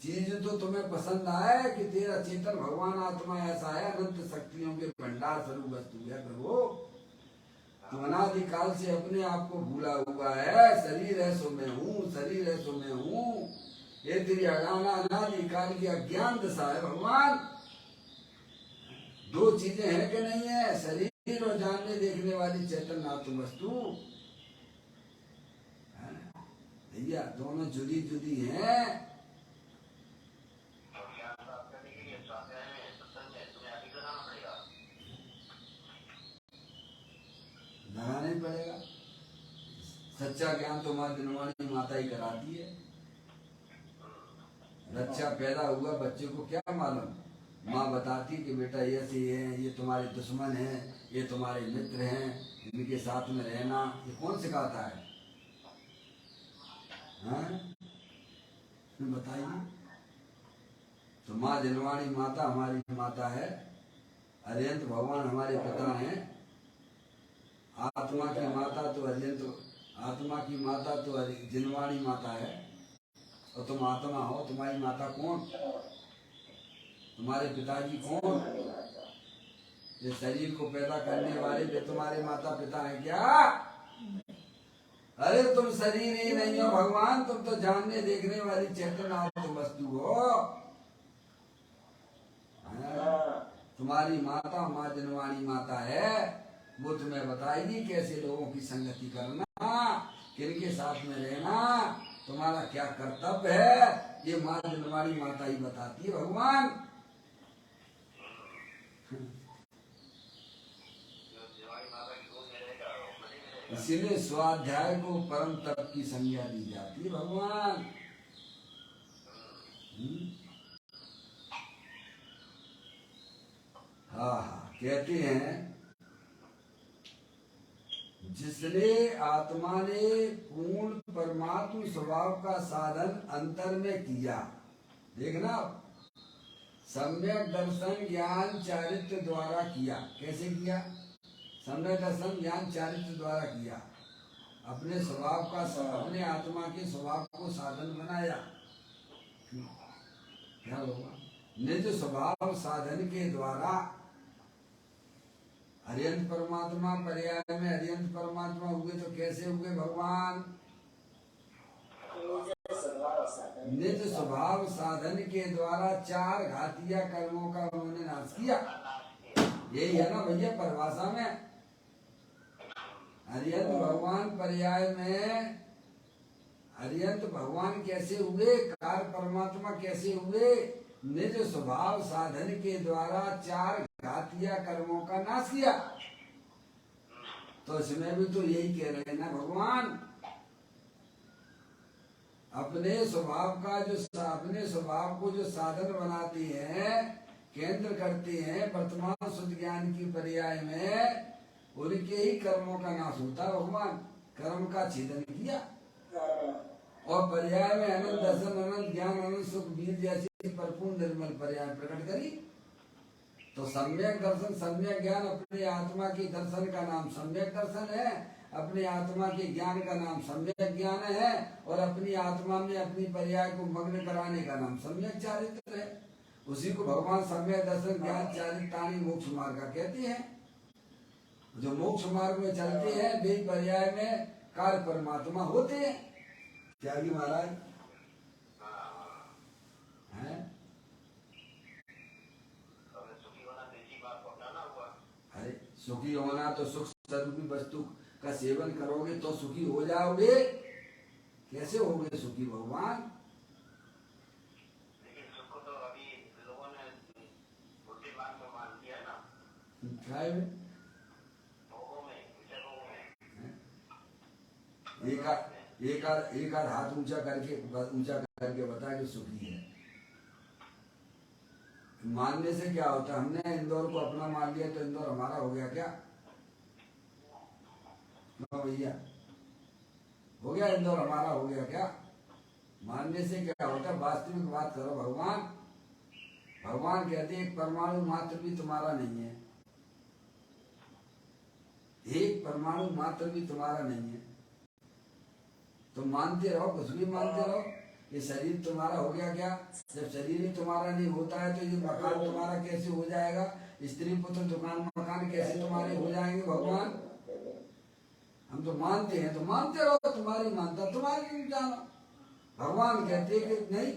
चीज तो तुम्हें पसंद आए कि तेरा चेतन भगवान आत्मा ऐसा है, अनंत शक्तियों के भंडार स्वरूप वस्तु है प्रभु। तू अनादिकाल से अपने आप को भूला हुआ है। शरीर है सो मैं हूँ, शरीर है सो मैं हूँ, ये तेरी अनादिकाल की अज्ञान दशा है भगवान। दो चीजें हैं कि नहीं है, शरीर शरीर और जानने देखने वाली चैतन्य आत्म वस्तु भैया दोनों जुदी जुदी हैं। लगाना ही पड़ेगा। सच्चा ज्ञान तो माँ दिनवाणी माता ही कराती है। बच्चा पैदा हुआ, बच्चे को क्या मालूम, माँ बताती कि बेटा ऐसे ये हैं, ये तुम्हारे दुश्मन हैं, ये तुम्हारे मित्र हैं, इनके साथ में रहना। ये कौन सिखाता है? हाँ बताइए। तो माँ दिनवाणी माता हमारी माता है, अरिहंत भगवान हमारे पिता हैं। आत्मा की माता तो अरिहंत, आत्मा की माता तो दिनवाणी माता है। और तुम आत्मा हो, तुम्हारी माता कौन? तुम्हारे पिताजी कौन? ये शरीर को पैदा करने वाले वे तुम्हारे माता पिता हैं क्या? अरे तुम शरीर ही नहीं हो भगवान, तुम तो जानने देखने वाली चैतन्य आत्म वस्तु हो। तुम्हारी माता माँ दिनवाणी माता है, वो तुम्हें बताएगी कैसे लोगों की संगति करना, किनके साथ में रहना, तुम्हारा क्या कर्तव्य है। ये माँ दिनवाणी माता ही बताती है भगवान। इसीलिए स्वाध्याय को परम तप की संज्ञा दी जाती है भगवान। हाँ कहते हैं जिसने आत्मा ने पूर्ण परमात्म स्वभाव का साधन अंतर में किया, देखना सम्यक दर्शन ज्ञान चारित्र द्वारा किया। कैसे किया? सम्यक दर्शन ज्ञान चारित्र द्वारा किया। अपने स्वभाव का, अपने आत्मा के स्वभाव को साधन बनाया। क्या होगा? निज स्वभाव साधन के द्वारा अरिहंत परमात्मा, पर्याय में अरिहंत परमात्मा हुए तो कैसे हुए भगवान? निज स्वभाव साधन के द्वारा चार घातिया कर्मों का उन्होंने नाश किया। यही है ना भैया परिभाषा में। अरिहंत भगवान पर्याय में अरिहंत भगवान कैसे हुए, कार परमात्मा कैसे हुए? निज स्वभाव साधन के द्वारा चार घातिया कर्मों का नाश किया। तो इसमें भी तो यही कह रहे हैं ना भगवान, अपने स्वभाव का जो, अपने स्वभाव को जो साधन बनाते हैं, केंद्र करते हैं वर्तमान शुद्ध ज्ञान की पर्याय में, उनके ही कर्मों का नाश होता है। भगवान कर्म का छेदन किया और पर्याय में अनंत दर्शन, अनंत ज्ञान, अनंत सुख, वीर जैसी परिपूर्ण निर्मल पर्याय प्रकट करी। तो सम्यक दर्शन, सम्यक ज्ञान, अपने आत्मा के दर्शन का नाम सम्यक दर्शन है, अपने आत्मा के ज्ञान का नाम सम्यक ज्ञान है, और अपनी आत्मा में अपनी पर्याय को मग्न कराने का नाम सम्यक चारित्र है। उसी को भगवान सम्यक दर्शन ज्ञान चारित्राणी मोक्ष मार्ग का कहते हैं। जो मोक्ष मार्ग में चलते हैं वे पर्याय में कार्य परमात्मा होते हैं। त्यागी महाराज हैं? अरे सुखी होना तो सुख स्वरूपी वस्तु का सेवन करोगे तो सुखी हो जाओगे। कैसे होगे सुखी भगवान? लेकिन सुख तो अभी लोगों ने बुद्धि मार्ग में मान लिया है ना। क्या है? एक आध हाथ ऊंचा करके बता कि सुखी है। मानने से क्या होता है? हमने इंदौर को अपना मान लिया तो इंदौर हमारा हो गया क्या? भैया हो गया, इंदौर हमारा हो गया क्या? मानने से क्या होता है? वास्तविक बात करो। भगवान कहते हैं एक परमाणु मात्र भी तुम्हारा नहीं है, एक परमाणु मात्र भी तुम्हारा नहीं है। तुम मानते रहो, कुछ भी मानते रहो। ये शरीर तुम्हारा हो गया क्या? जब शरीर ही तुम्हारा नहीं होता है तो ये मकान तुम्हारा कैसे हो जाएगा? स्त्री पुत्र दुकान मकान कैसे तुम्हारे हो जाएंगे? भगवान हम तो मानते हैं, तो मानते रहो, तुम्हारी मानता तुम्हारी जानो। भगवान कहते कि नहीं,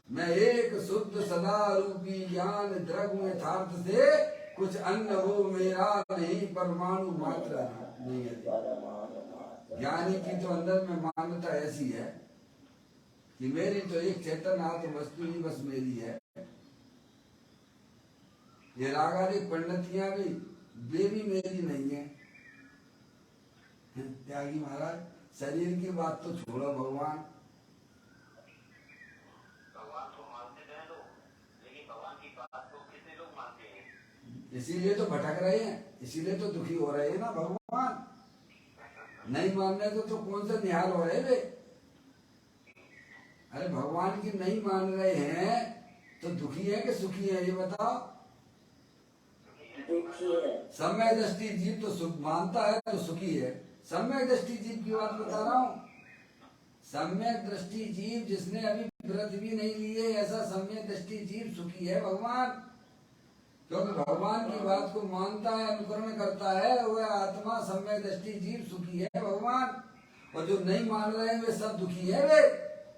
मैं एक शुद्ध सदा रूपी ज्ञान द्रव्य यथार्थ से कुछ अन्न हो मेरा नहीं, परमाणु मात्र नहीं है। परमाणु मात्र। ज्ञानी की तो अंदर में मान्यता ऐसी है कि मेरी तो एक चेतन आत्म वस्तु ही बस मेरी है। ये रागादिक पंडितियां भी वे भी मेरी नहीं है। त्यागी महाराज, शरीर की बात तो छोड़ो, भगवान भगवान को मानते हैं लोग, लेकिन भगवान की बात को कितने लोग मानते हैं? इसीलिए तो भटक रहे हैं, इसीलिए तो दुखी हो रहे हैं ना भगवान। नहीं मानने तो कौन सा निहाल हो रहे वे। अरे भगवान की नहीं मान रहे हैं तो दुखी है कि सुखी है, ये बताओ। दुखी है। सम्यक दृष्टि जीव तो सुख मानता है तो सुखी है। सम्यक दृष्टि जीव की बात बता रहा हूँ। सम्यक दृष्टि जीव जिसने अभी व्रत भी नहीं लिए, ऐसा सम्यक दृष्टि जीव सुखी है भगवान। क्योंकि भगवान की बात को मानता है, अनुकरण करता है, वह आत्मा सम्यक दृष्टि जीव सुखी है भगवान। और जो नहीं मान रहे वे सब दुखी है वे।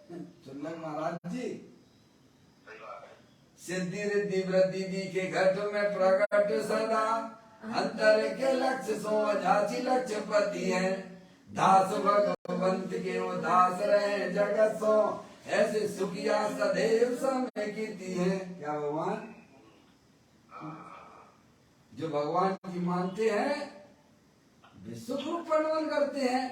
सुन रहे महाराज जी, सिद्धि रिद्धि वृद्धि दिखे घट में प्रकट सदा, अंतर के लक्ष्य सो झांसी लक्ष्य पति है। दास भगवंत के वो दास रहे जगत सो, ऐसे सुखिया सदैव समय कीती है। क्या भगवान, जो भगवान की मानते हैं वे सुख रूप वर्णन करते हैं,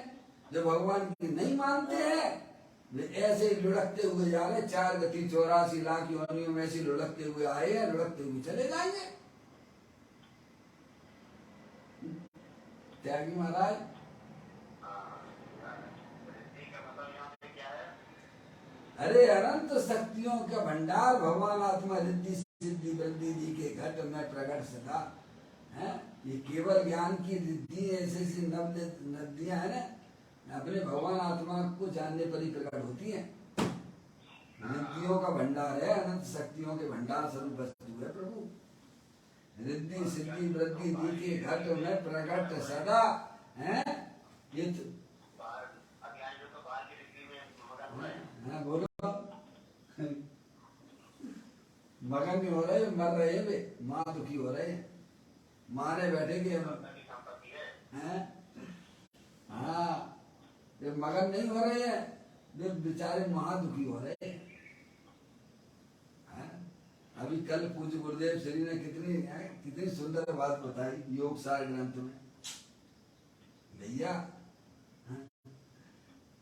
जो भगवान की नहीं मानते हैं वे ऐसे ही लुढ़कते हुए जा रहे। 4 गति 84 लाख योनियों में ऐसे लुढ़कते हुए आए हैं, लुढ़कते हुए चले जाएंगे। त्यागी महाराज, अरे अनंत शक्तियों का भंडार भगवान आत्मा रिद्धि सिद्धि वृद्धि जी के घट में प्रकट सदा है। ये केवल ज्ञान की रिद्धि ऐसी नदियां है ना, अपने भगवान आत्मा को जानने पर ही प्रकट होती है। रिद्धियों का भंडार है, अनंत शक्तियों के भंडार स्वरूप वस्तु है प्रभु। रिद्धि सिद्धि वृद्धि जी के घट में प्रकट सदा है। ये तो बोलो, मगन भी हो रहे, मर रहे वे, माँ दुखी हो रहे हैं, मारे बैठेंगे हैं। हाँ, वे मगन नहीं हो रहे हैं, वे बेचारे महा दुखी हो रहे हैं। अभी कल पूज्य गुरुदेव श्री ने कितनी सुंदर बात बताई योग सार ग्रंथ में भैया।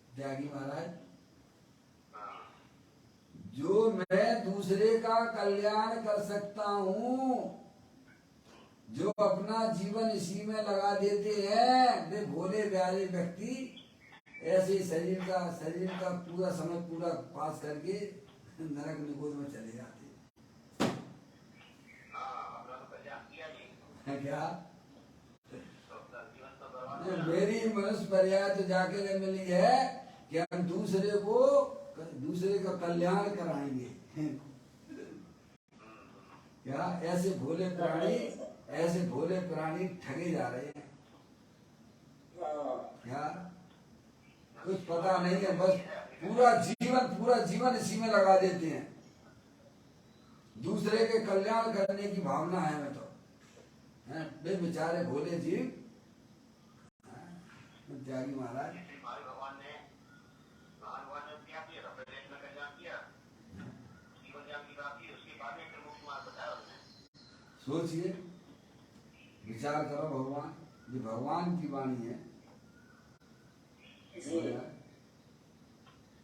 त्यागी महाराज, जो मैं दूसरे का कल्याण कर सकता हूँ, जो अपना जीवन इसी में लगा देते हैं वे भोले प्यारे व्यक्ति ऐसे शरीर का पूरा समय पूरा पास करके नरक निगोद में चले जाते हैं। क्या मेरी मनुष्य पर्याय तो जाके मिली है कि हम दूसरे का कल्याण कराएंगे। क्या ऐसे भोले प्राणी ठगे जा रहे हैं। क्या कुछ पता नहीं है, बस पूरा जीवन इसी में लगा देते हैं। दूसरे के कल्याण करने की भावना है मैं तो वे बेचारे भोले जीव। त्यागी महाराज, सोचिए, विचार करो, भगवान ये भगवान की वाणी है।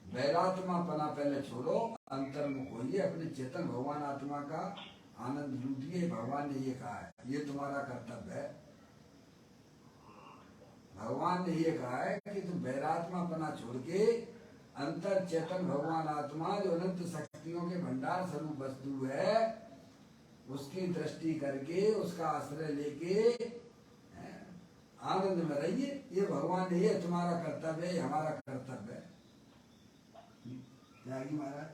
वैरात्मा पना पहले छोड़ो, अंतर्मुख होइए, अपने चेतन भगवान आत्मा का आनंद लूटिए। भगवान ने ये कहा है, ये तुम्हारा कर्तव्य है। भगवान ने ये कहा है कि तुम वैरात्मा पना छोड़ के अंतर चेतन भगवान आत्मा जो अनंत शक्तियों के भंडार स्वरूप वस्तु है उसकी दृष्टि करके उसका आश्रय लेके आनंद में रहिए। ये भगवान ने, ये तुम्हारा कर्तव्य है, हमारा कर्तव्य है। त्यागी महाराज,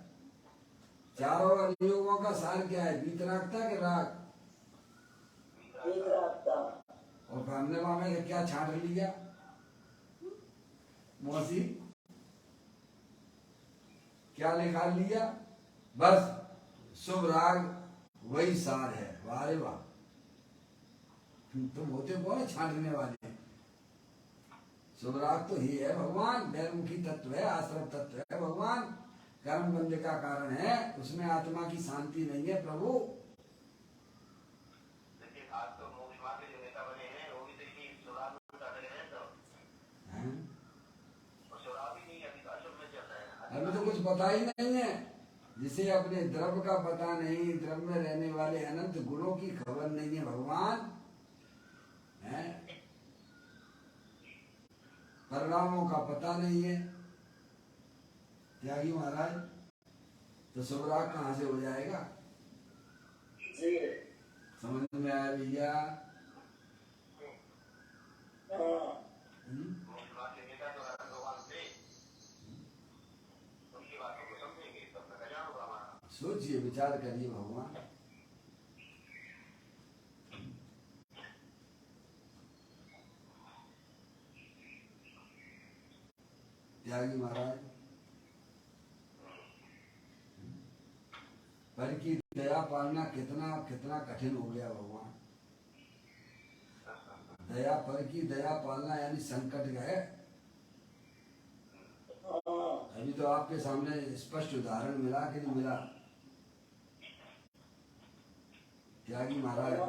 चारों अनुयोगों का सार क्या है? वीतरागता के राग। और हमने मामे से क्या छाट लिया मौसी, क्या निकाल लिया? बस शुभ राग वही सार है। वाह रे वाह, तुम होते कौन है छांटने वाले? शुभराग तो ही है भगवान, बैरमुखी तत्व है, आश्रम तत्व है भगवान, कर्म बंध का कारण है, उसमें आत्मा की शांति नहीं है प्रभु। लेकिन आज तो मोक्ष मार्ग के जो नेता बने हैं वो भी तो इसी शुराब में उतर रहे हैं तो हैं? और शुराब ही नहीं अभी अशुभ में चल रहे हैं। अभी तो कुछ पता ही नहीं है, जिसे अपने द्रव्य का पता नहीं, द्रव्य में रहने वाले अनंत गुणों की खबर नहीं है भगवान, है? परिणामों का पता नहीं है। त्यागी महाराज, तो शुभराग कहाँ से हो जाएगा? जी समझ में आया भैया? मोक्ष मार्ग के नेता जो है भगवान थे उनकी बातों को समझेंगे तब तक कल्याण होगा हमारा। सोचिए, विचार करिए भगवान। त्यागी महाराज, पर की दया पालना कितना कितना कठिन हो गया भगवान। दया, पर की दया पालना यानी संकट गए। अभी तो आपके सामने स्पष्ट उदाहरण मिला कि नहीं मिला? त्यागी महाराज,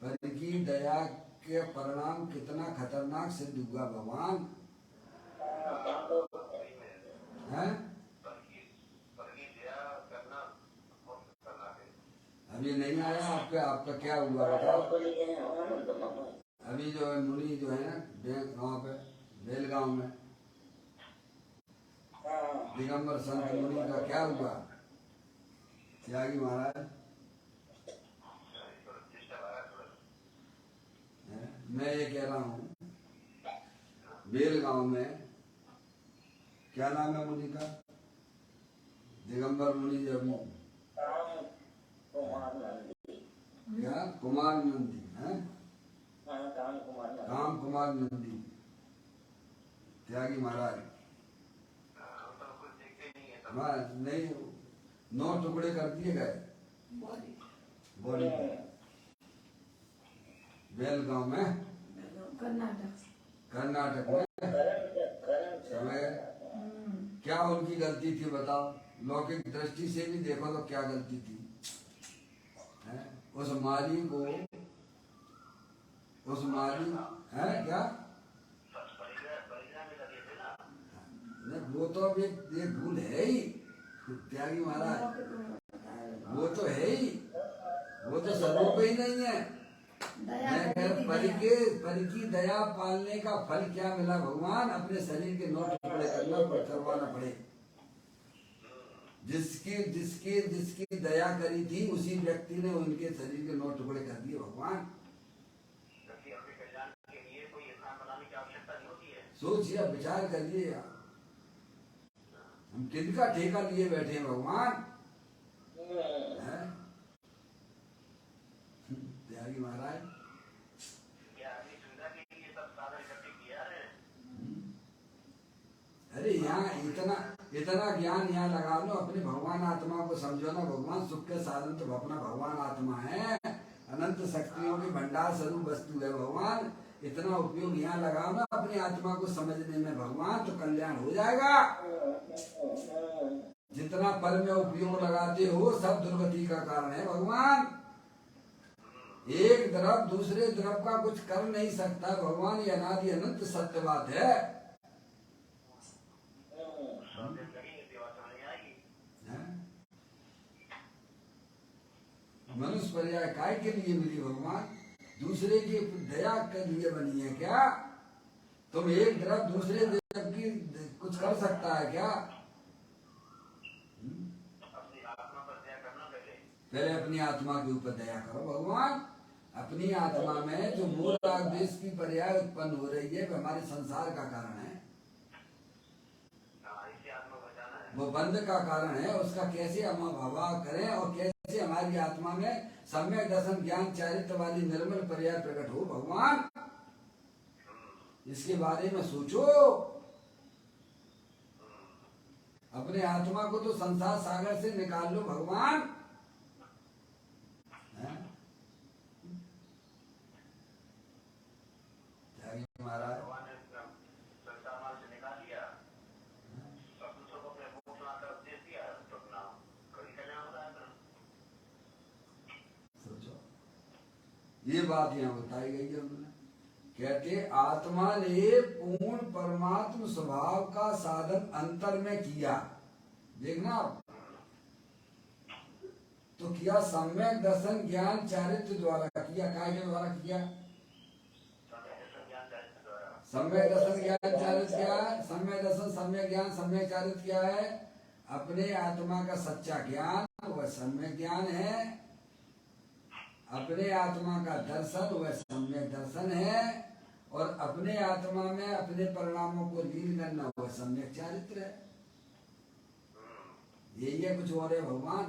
पर की दया के परिणाम कितना खतरनाक सिद्ध हुआ भगवान, है? अभी नहीं आया आपका? आपका क्या हुआ बताओ? अभी जो है मुनि जो है ना वहाँ पे बेलगांव में दिगंबर संत मुनि का क्या हुआ? त्यागी महाराज, मैं ये कह रहा हूँ, बेलगांव में क्या नाम है मुनि का? दिगंबर मुनि जो अभी क्या कुमार नंदी है? राम कुमार नंदी। त्यागी महाराज, नहीं, 9 टुकड़े कर दिए गए बॉडी के। बेलगांव में, कर्नाटक में। क्या उनकी गलती थी बताओ? लौकिक दृष्टि से भी देखो तो क्या गलती थी? है? उस माली को, उस माली है क्या? नहीं, वो तो अब एक भूल है ही त्यागी महाराज, वो तो है ही, वो तो स्वरूप ही नहीं है। मैं परि की दया पालने का फल क्या मिला भगवान? अपने शरीर के 9 टुकड़े करवाना पड़े। जिसकी जिसकी जिसकी दया करी थी उसी व्यक्ति ने उनके शरीर के 9 टुकड़े कर दिए भगवान। सोचिए, विचार करिए, हम किनका ठेका लिए बैठे हैं भगवान? त्यागी महाराज, अरे यहाँ इतना ज्ञान यहाँ लगा लो, अपने भगवान आत्मा को समझो ना। भगवान सुख के साधन तो अपना भगवान आत्मा है, अनंत शक्तियों के भंडार स्वरूप वस्तु है भगवान। इतना उपयोग यहाँ लगाओ ना अपनी आत्मा को समझने में भगवान, तो कल्याण हो जाएगा। जितना पल में उपयोग लगाते हो सब दुर्गति का कारण है भगवान। एक द्रव दूसरे द्रव का कुछ कर नहीं सकता भगवान, ये अनादि अनंत सत्य बात है। मनुष्य पर्याय काय के लिए मिली भगवान? दूसरे की दया के लिए बनी है क्या? तुम एक द्रव दूसरे द्रव की कुछ कर सकता है क्या? पहले अपनी आत्मा के ऊपर दया करो भगवान। अपनी आत्मा में जो मूल राग देश की पर्याय उत्पन्न हो रही है, वो हमारे संसार का कारण है, वो बंध का कारण है। उसका कैसे हम अभाव करें और कैसे हमारी आत्मा में सम्यक दर्शन ज्ञान चारित्र वाली निर्मल पर्याय प्रकट हो भगवान, इसके बारे में सोचो। अपने आत्मा को तो संसार सागर से निकाल लो भगवान। महाराज? भगवान ने संसार मार्ग से निकाल दिया, अब दूसरों को अपने मोक्ष मार्ग का उपदेश दिया, तो अपना कभी कल्याण होता है फिर। सोचो, ये बात यहाँ बताई गई है उन्होंने। कहते आत्मा ने पूर्ण परमात्म स्वभाव का साधन अंतर में किया। देखना आप, तो किया सम्यक दर्शन ज्ञान चारित्र द्वारा किया। काय के द्वारा किया? सम्यक दर्शन ज्ञान चारित्र क्या है? सम्यक दर्शन, सम्यक ज्ञान, सम्यक चारित्र क्या है? अपने आत्मा का सच्चा ज्ञान वह सम्यक ज्ञान है, अपने आत्मा का दर्शन वह सम्यक दर्शन है, और अपने आत्मा में अपने परिणामों को लीन करना वह सम्यक चारित्र है। यही है, कुछ और है भगवान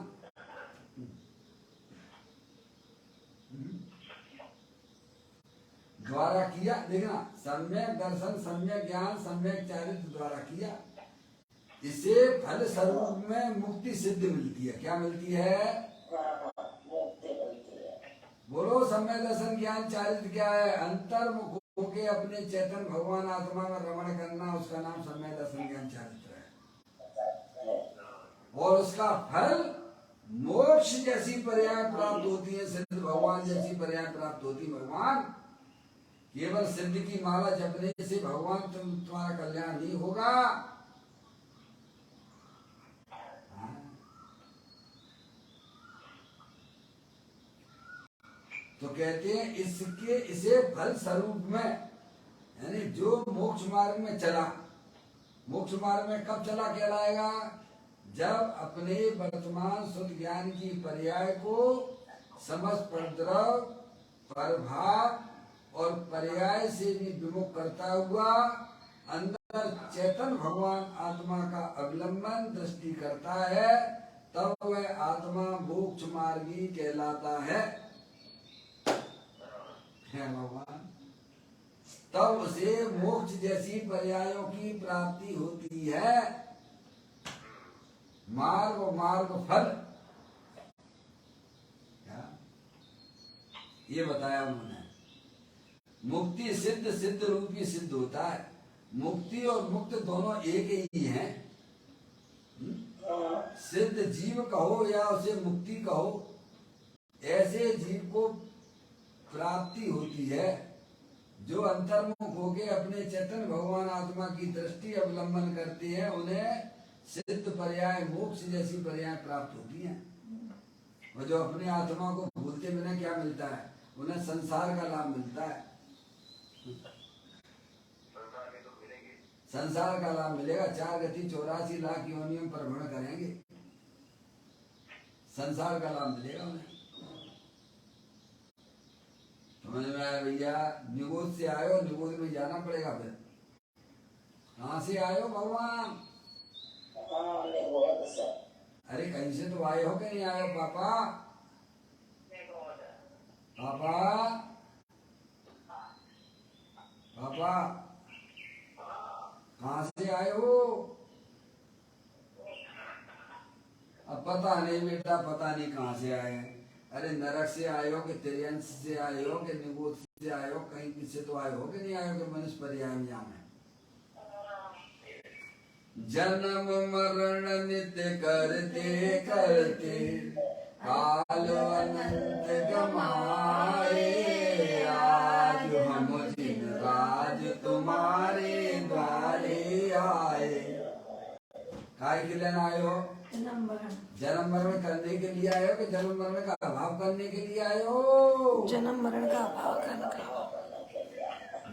द्वारा किया। देखना, सम्यक दर्शन, सम्यक ज्ञान, सम्यक चारित्र द्वारा किया। इसे फल स्वरूप में मुक्ति सिद्ध मिलती है। क्या मिलती है? मुक्ति मिलती है। बोलो, सम्यक दर्शन ज्ञान चारित्र क्या है? अंतर्मुख होके अपने चेतन भगवान आत्मा में रमण करना, उसका नाम सम्यक दर्शन ज्ञान चारित्र है। और उसका फल मोक्ष जैसी पर्याय प्राप्त होती है, सिद्ध भगवान जैसी पर्याय प्राप्त होती है। भगवान केवल सिद्ध की माला जपने से भगवान तुम्हारा कल्याण नहीं होगा। तो कहते हैं इसे फल स्वरूप में, यानी जो मोक्ष मार्ग में चला, मोक्ष मार्ग में कब चला कहलाएगा? जब अपने वर्तमान शुद्ध ज्ञान की पर्याय को समस्त प्रद्रव, प्रभाव और पर्याय से भी विमुख करता हुआ अंदर चेतन भगवान आत्मा का अवलंबन दृष्टि करता है, तब वह आत्मा मोक्ष मार्गी कहलाता है भगवान। तब उसे मोक्ष जैसी पर्यायों की प्राप्ति होती है। मार्ग और मार्ग फल, क्या ये बताया उन्होंने। मुक्ति सिद्ध, सिद्ध रूपी सिद्ध होता है। मुक्ति और मुक्त दोनों एक ही हैं। सिद्ध जीव कहो या उसे मुक्ति कहो, ऐसे जीव को प्राप्ति होती है जो अंतर्मुख होके अपने चेतन भगवान आत्मा की दृष्टि अवलंबन करते हैं। उन्हें सिद्ध पर्याय, मोक्ष जैसी पर्याय प्राप्त होती हैं। और जो अपने आत्मा को भूलते बिना क्या मिलता है? उन्हें संसार का लाभ मिलता है। संसार का लाभ मिलेगा। 4 गति 84 लाख योनियों पर भ्रमण करेंगे, संसार का लाभ मिलेगा उन्हें। समझ में आया भैया? निगोद से आयो, निगोद में जाना पड़ेगा। फिर कहाँ से आयो भगवान? अरे कहीं से तो आए हो कि नहीं आए हो पापा? पापा, पापा कहाँ से आए हो? अब पता नहीं बेटा, पता नहीं कहाँ से आए हैं। अरे नरक से आए हो कि तिर्यंश से आए हो कि निगोद से आए हो? कहीं से तो आए हो कि नहीं आए हो कि मनुष्य पर्याय में है। जन्म मरण नित्य करते करते काल अनंत गमाए, आज हम जिन राज तुम्हारे द्वारे आए। काय के लिए आए हो? जन्म मरण करने के लिए आए हो कि जन्म मरण का अभाव करने के लिए आए हो? जन्म मरण का अभाव करने का।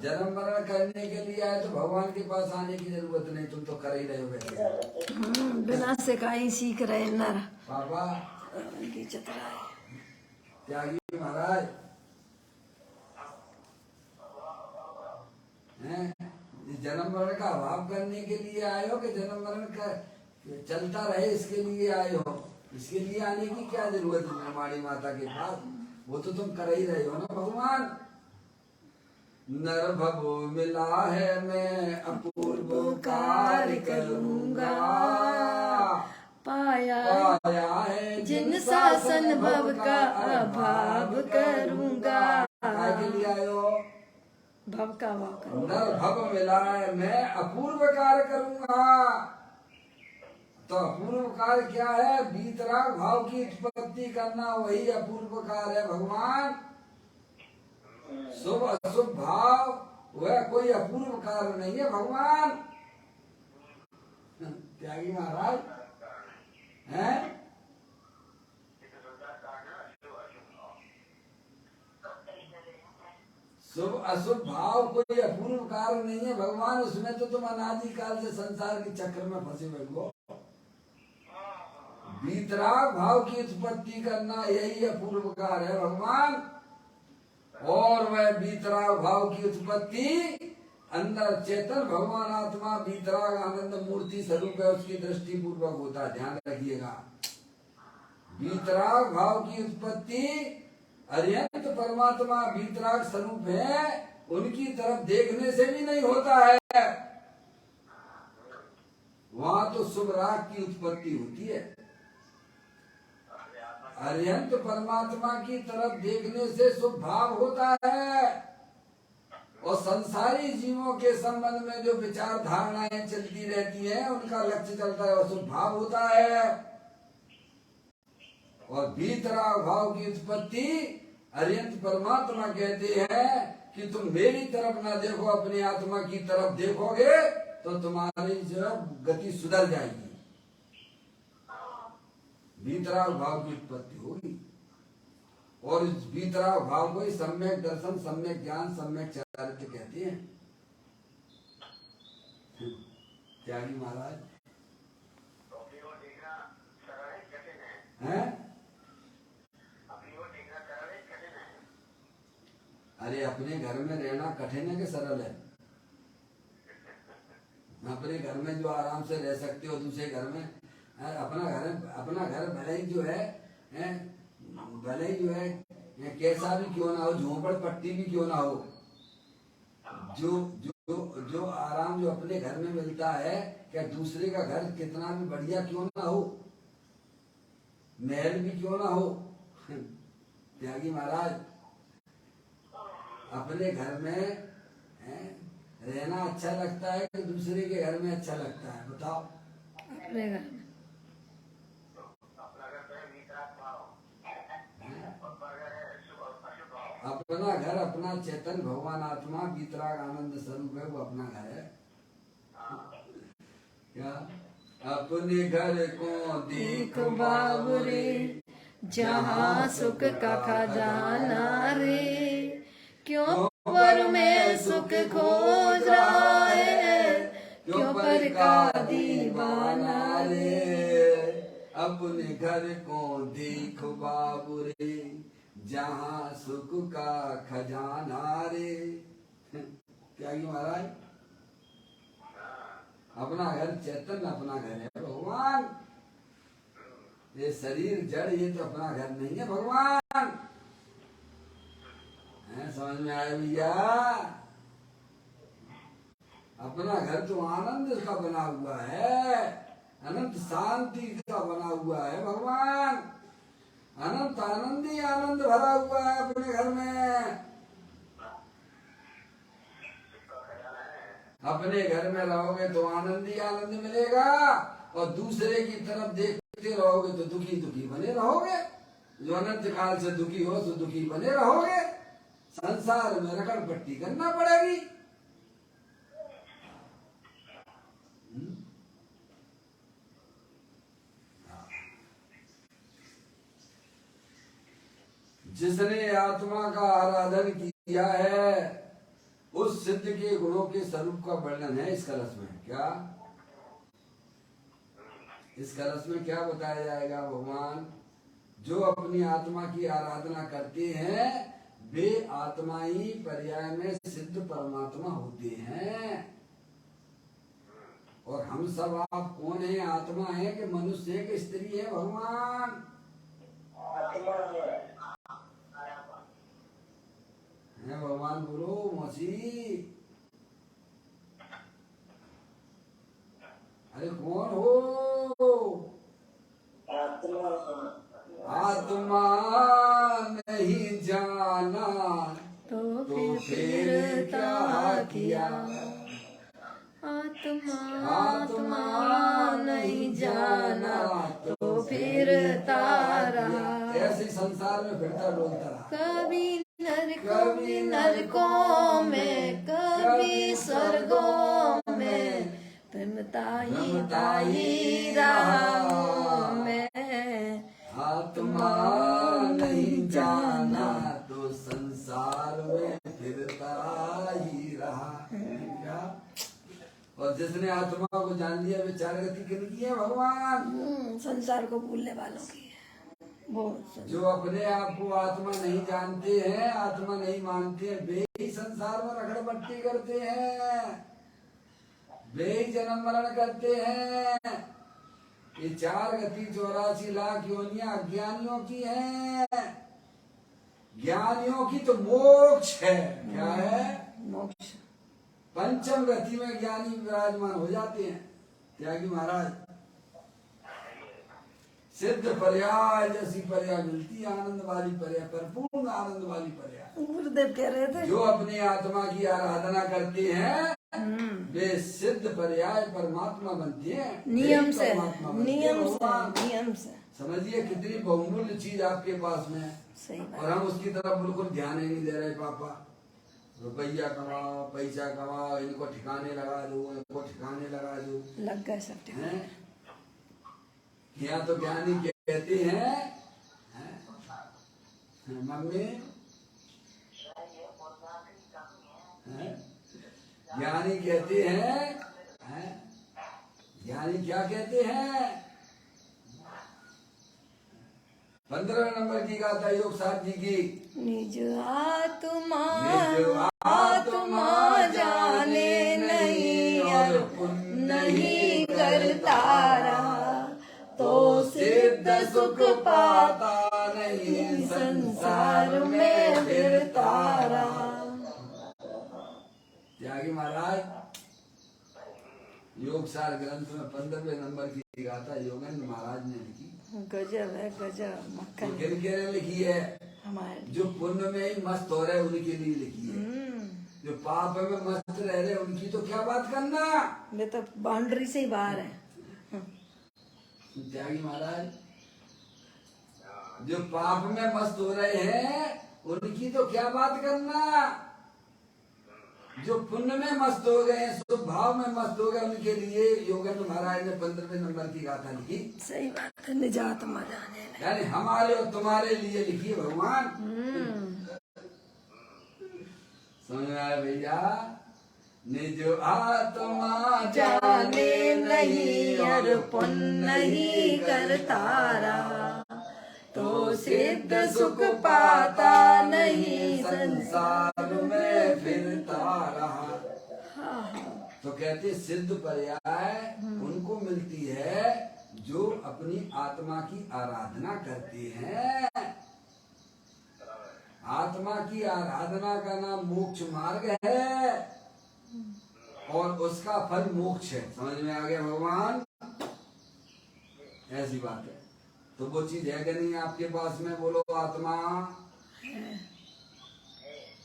जन्म मरण करने के लिए आए तो भगवान के पास आने की जरूरत नहीं, तुम तो कर ही रहे हो बैठे। बिना सिखाई सीख रहे नर पापा की चतुराई। त्यागी महाराज हैं, जन्म मरण का अभाव करने के लिए आए हो कि जन्म मरण का चलता रहे इसके लिए आए हो? इसके लिए आने की क्या जरूरत है हमारी माता के पास? वो तो तुम कर ही रहे हो ना भगवान। नर भवो मिला है मैं अपूर्व कार्य करूंगा, पाया है जिन शासन भव का अभाव करूंगा। काय के लिए आए हो? भव का भाव कर नर भव मिलाए मैं अपूर्व कार्य करूंगा। तो अपूर्व कार्य क्या है? वीतराग भाव की उत्पत्ति करना, वही अपूर्व कार्य है भगवान। शुभ अशुभ भाव वह कोई अपूर्व कार्य नहीं है भगवान। त्यागी महाराज हैं? शुभ अशुभ भाव कोई अपूर्व कार्य नहीं है भगवान। उसमें तो तुम अनादिकाल से संसार के चक्र में फंसे हुए हो। वीतराग भाव की उत्पत्ति करना यही अपूर्व कार्य है भगवान। और वह वीतराग भाव की उत्पत्ति अंदर चेतन भगवान आत्मा वीतराग आनंद मूर्ति स्वरूप है, उसकी दृष्टि पूर्वक होता है। ध्यान रखिएगा, वीतराग भाव की उत्पत्ति अर्यंत परमात्मा वीतराग स्वरूप है, उनकी तरफ देखने से भी नहीं होता है। वहां तो शुभ राग की उत्पत्ति होती है। अर्यंत परमात्मा की तरफ देखने से शुभ भाव होता है। और संसारी जीवों के संबंध में जो विचार धारणाएं चलती रहती हैं, उनका लक्ष्य चलता है और शुभ भाव होता है। और वीतराग भाव की उत्पत्ति अर्यंत परमात्मा कहते हैं कि तुम मेरी तरफ ना देखो, अपनी आत्मा की तरफ देखोगे तो तुम्हारी जो गति सुधर जाएगी। वीतराग भाव की उत्पत्ति होगी। और इस वीतराग भाव को ही सम्यक दर्शन, सम्यक ज्ञान, सम्यक चारित्र कहते हैं। त्यागी महाराज हैं? अरे अपने घर में रहना कठिन है कि सरल है? अपने घर में जो आराम से रह सकते हो, दूसरे घर में अपना घर भले ही जो है कैसा भी क्यों ना हो, झोपड़ पट्टी भी क्यों ना हो, जो जो जो आराम जो अपने घर में मिलता है, क्या दूसरे का घर कितना भी बढ़िया क्यों ना हो, महल भी क्यों ना हो। त्यागी महाराज अपने घर में रहना अच्छा लगता है कि दूसरे के घर में अच्छा लगता है? बताओ। अपने घर में। अपना घर, अपना चेतन भगवान आत्मा वीतराग आनंद स्वरूप है, वो अपना घर है। क्या? अपने घर को देख बाबुरे, जहाँ सुख का खजाना रे, क्यों पर में सुख खोज रहा है, क्यों पर का दीवाना रे। अपने घर को देख बाबुरे, जहाँ सुख का खजाना रे। क्या महाराज? अपना घर चेतन, अपना घर है भगवान। ये शरीर जड़, ये तो अपना घर नहीं है भगवान। समझ में आया भैया? अपना घर तो आनंद का बना हुआ है, अनंत शांति का बना हुआ है भगवान। अनंत आनंद ही आनंद भरा हुआ है अपने घर में। अपने घर में रहोगे तो आनंद ही आनंद मिलेगा, और दूसरे की तरफ देखते रहोगे तो दुखी दुखी बने रहोगे। जो अनंत काल से दुखी हो तो दुखी बने रहोगे। संसार में रगड़ पट्टी करना पड़ेगी। जिसने आत्मा का आराधन किया है, उस सिद्ध के गुणों के स्वरूप का वर्णन है इस कलश में। क्या इस कलश में क्या बताया जाएगा? भगवान जो अपनी आत्मा की आराधना करते हैं, वे आत्मा ही पर्याय में सिद्ध परमात्मा होते हैं। और हम सब आप कौन है? आत्मा है कि मनुष्य है कि स्त्री है? भगवान है भगवान। बोलो मौसी, अरे कौन हो? आत्मा नहीं जाना तो फिर फिर क्या किया। आत्मा नहीं जाना तो फिरता रहा। ऐसे संसार में फिरता डोलता रहा। कभी नरकों में, कभी स्वर्गों में, भ्रमता ही रहा मैं। आत्मा नहीं जाना तो संसार में फिरता ही रहा। क्या? और जिसने आत्मा को जान लिया वे चार गति किनकी है भगवान? संसार को भूलने वालों की है। जो अपने आप को आत्मा नहीं जानते हैं, आत्मा नहीं मानते हैं, वे ही संसार में रगड़बट्टी करते हैं, वे ही जन्म मरण करते हैं। ये चार गति 84 लाख योनियां अज्ञानियों की हैं। ज्ञानियों की तो मोक्ष है। क्या है? मोक्ष। पंचम गति में ज्ञानी विराजमान हो जाते हैं। त्यागी महाराज सिद्ध पर्याय जैसी पर्याय मिलती है, आनंद वाली पर्याय, परिपूर्ण आनंद वाली पर्याय। गुरुदेव कह रहे थे जो अपनी आत्मा की आराधना करते हैं वे सिद्ध पर्याय परमात्मा बनते हैं। नियम से, नियम नियम से। समझिए कितनी बहुमूल्य चीज आपके पास में है। सही बात। और हम उसकी तरफ बिल्कुल ध्यान ही नहीं दे रहे। पापा रुपया कमाओ, पैसा कमाओ, इनको ठिकाने लगा दो, इनको ठिकाने लगा दो, लग गए सब ठिकाने। यहाँ तो ज्ञानी कहते हैं मम्मी, ज्ञानी कहते हैं, ज्ञानी क्या कहते हैं? 15वें नंबर की गाथा योग साथ जी की। निज आत्मा जाने नहीं और नहीं करता रहा तो सिद्ध सुख पाता नहीं संसार में फिरता रहा। त्यागी महाराज योग सार ग्रंथ में 15वें नंबर की गाथा योगेंद्र महाराज ने लिखी। गजब है, गजब। मक्खन किन के लिए लिखी है? हमारे जो पुण्य में ही मस्त हो रहे उनके लिए लिखी है। जो पाप में मस्त रह रहे उनकी तो क्या बात करना, वे तो बाउंड्री से ही बाहर है। त्यागी महाराज जो पाप में मस्त हो रहे हैं उनकी तो क्या बात करना, जो पुण्य में मस्त हो गए, शुभ भाव में मस्त हो गए, उनके लिए योगेंद्र महाराज ने 15वें नंबर की गाथा लिखी। सही बात है। निजात जाने यानी हमारे और तुम्हारे लिए लिखी है भगवान। समझ में आया भैया? निज आत्मा जाने नहीं और पुण्य ही करता रहा तो सिद्ध सुख पाता नहीं संसार में फिरता रहा। तो कहते सिद्ध पर्याय उनको मिलती है जो अपनी आत्मा की आराधना करते हैं। आत्मा की आराधना का नाम मोक्ष मार्ग है और उसका फल मोक्ष है। समझ में आ गया भगवान? ऐसी बात है। तो वो चीज है कि नहीं आपके पास में? बोलो आत्मा,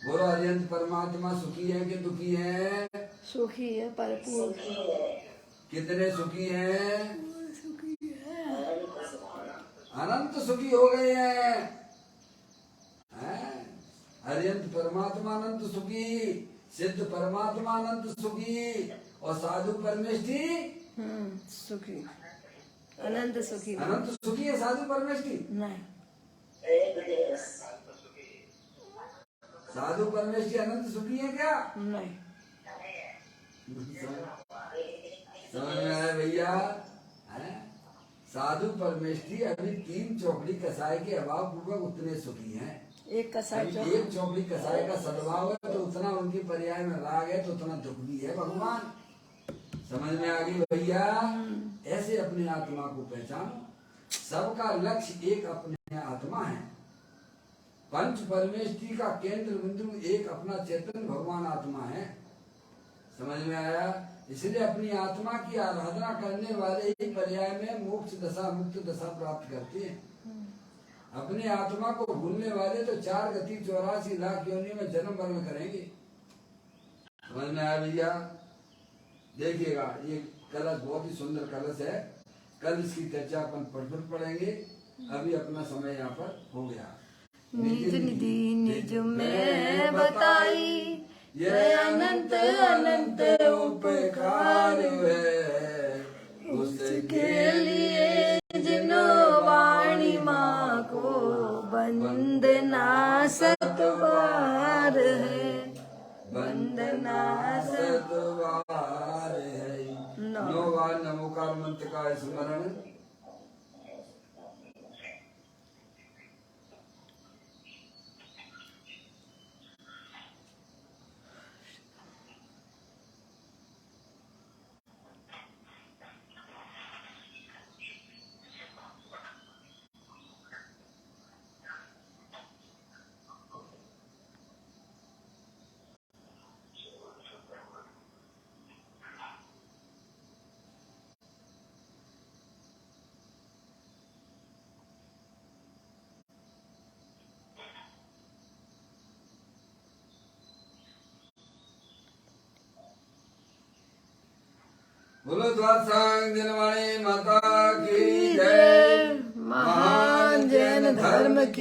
बोलो अरिहंत परमात्मा सुखी है कि दुखी है? सुखी है, परिपूर्ण। कितने सुखी हैं? अनंत सुखी हो गए हैं। अरिहंत परमात्मा अनंत सुखी, सिद्ध परमात्मा अनंत सुखी और साधु परमेष्ठी सुखी, अनंत सुखी। अनंत सुखी है साधु परमेष्ठी नहीं। साधु परमेष्ठी अनंत सुखी है क्या? नहीं। समझ में आया भैया? साधु परमेष्ठी अभी 3 चौकड़ी कसाई के अभाव पूर्वक उतने सुखी हैं। एक कसाई एक चौकड़ी कसाई का सद्भाव है तो उतना उनकी पर्याय में राग है तो उतना दुख भी है भगवान। समझ में आ गई भैया? ऐसे अपने आत्मा को पहचानो। सबका लक्ष्य एक अपने आत्मा है। पंच परमेष्ठी का केंद्र बिंदु एक अपना चेतन भगवान आत्मा है। समझ में आया? इसलिए अपनी आत्मा की आराधना करने वाले ही पर्याय में मोक्ष दशा मुक्त दशा प्राप्त करते हैं। अपनी आत्मा को भूलने वाले तो 4 गति 84 लाख योनि में जन्म मरण करेंगे। समझ में आया भैया? देखिएगा ये कलश बहुत ही सुंदर कलश है। कल इसकी चर्चा अपन फिर पढ़ेंगे। अभी अपना समय यहाँ पर हो गया। निज निधि निज में बताई, ये अनंत अनंत उपकार है, उसके लिए जिनो वाणी माँ को वंदना सतबार है, वंदना सतबार है। 9 बार नमोकार मंत्र का स्मरण। बोलो द्वारसांग दिनवाणी माता की जय। महान जैन धर्म की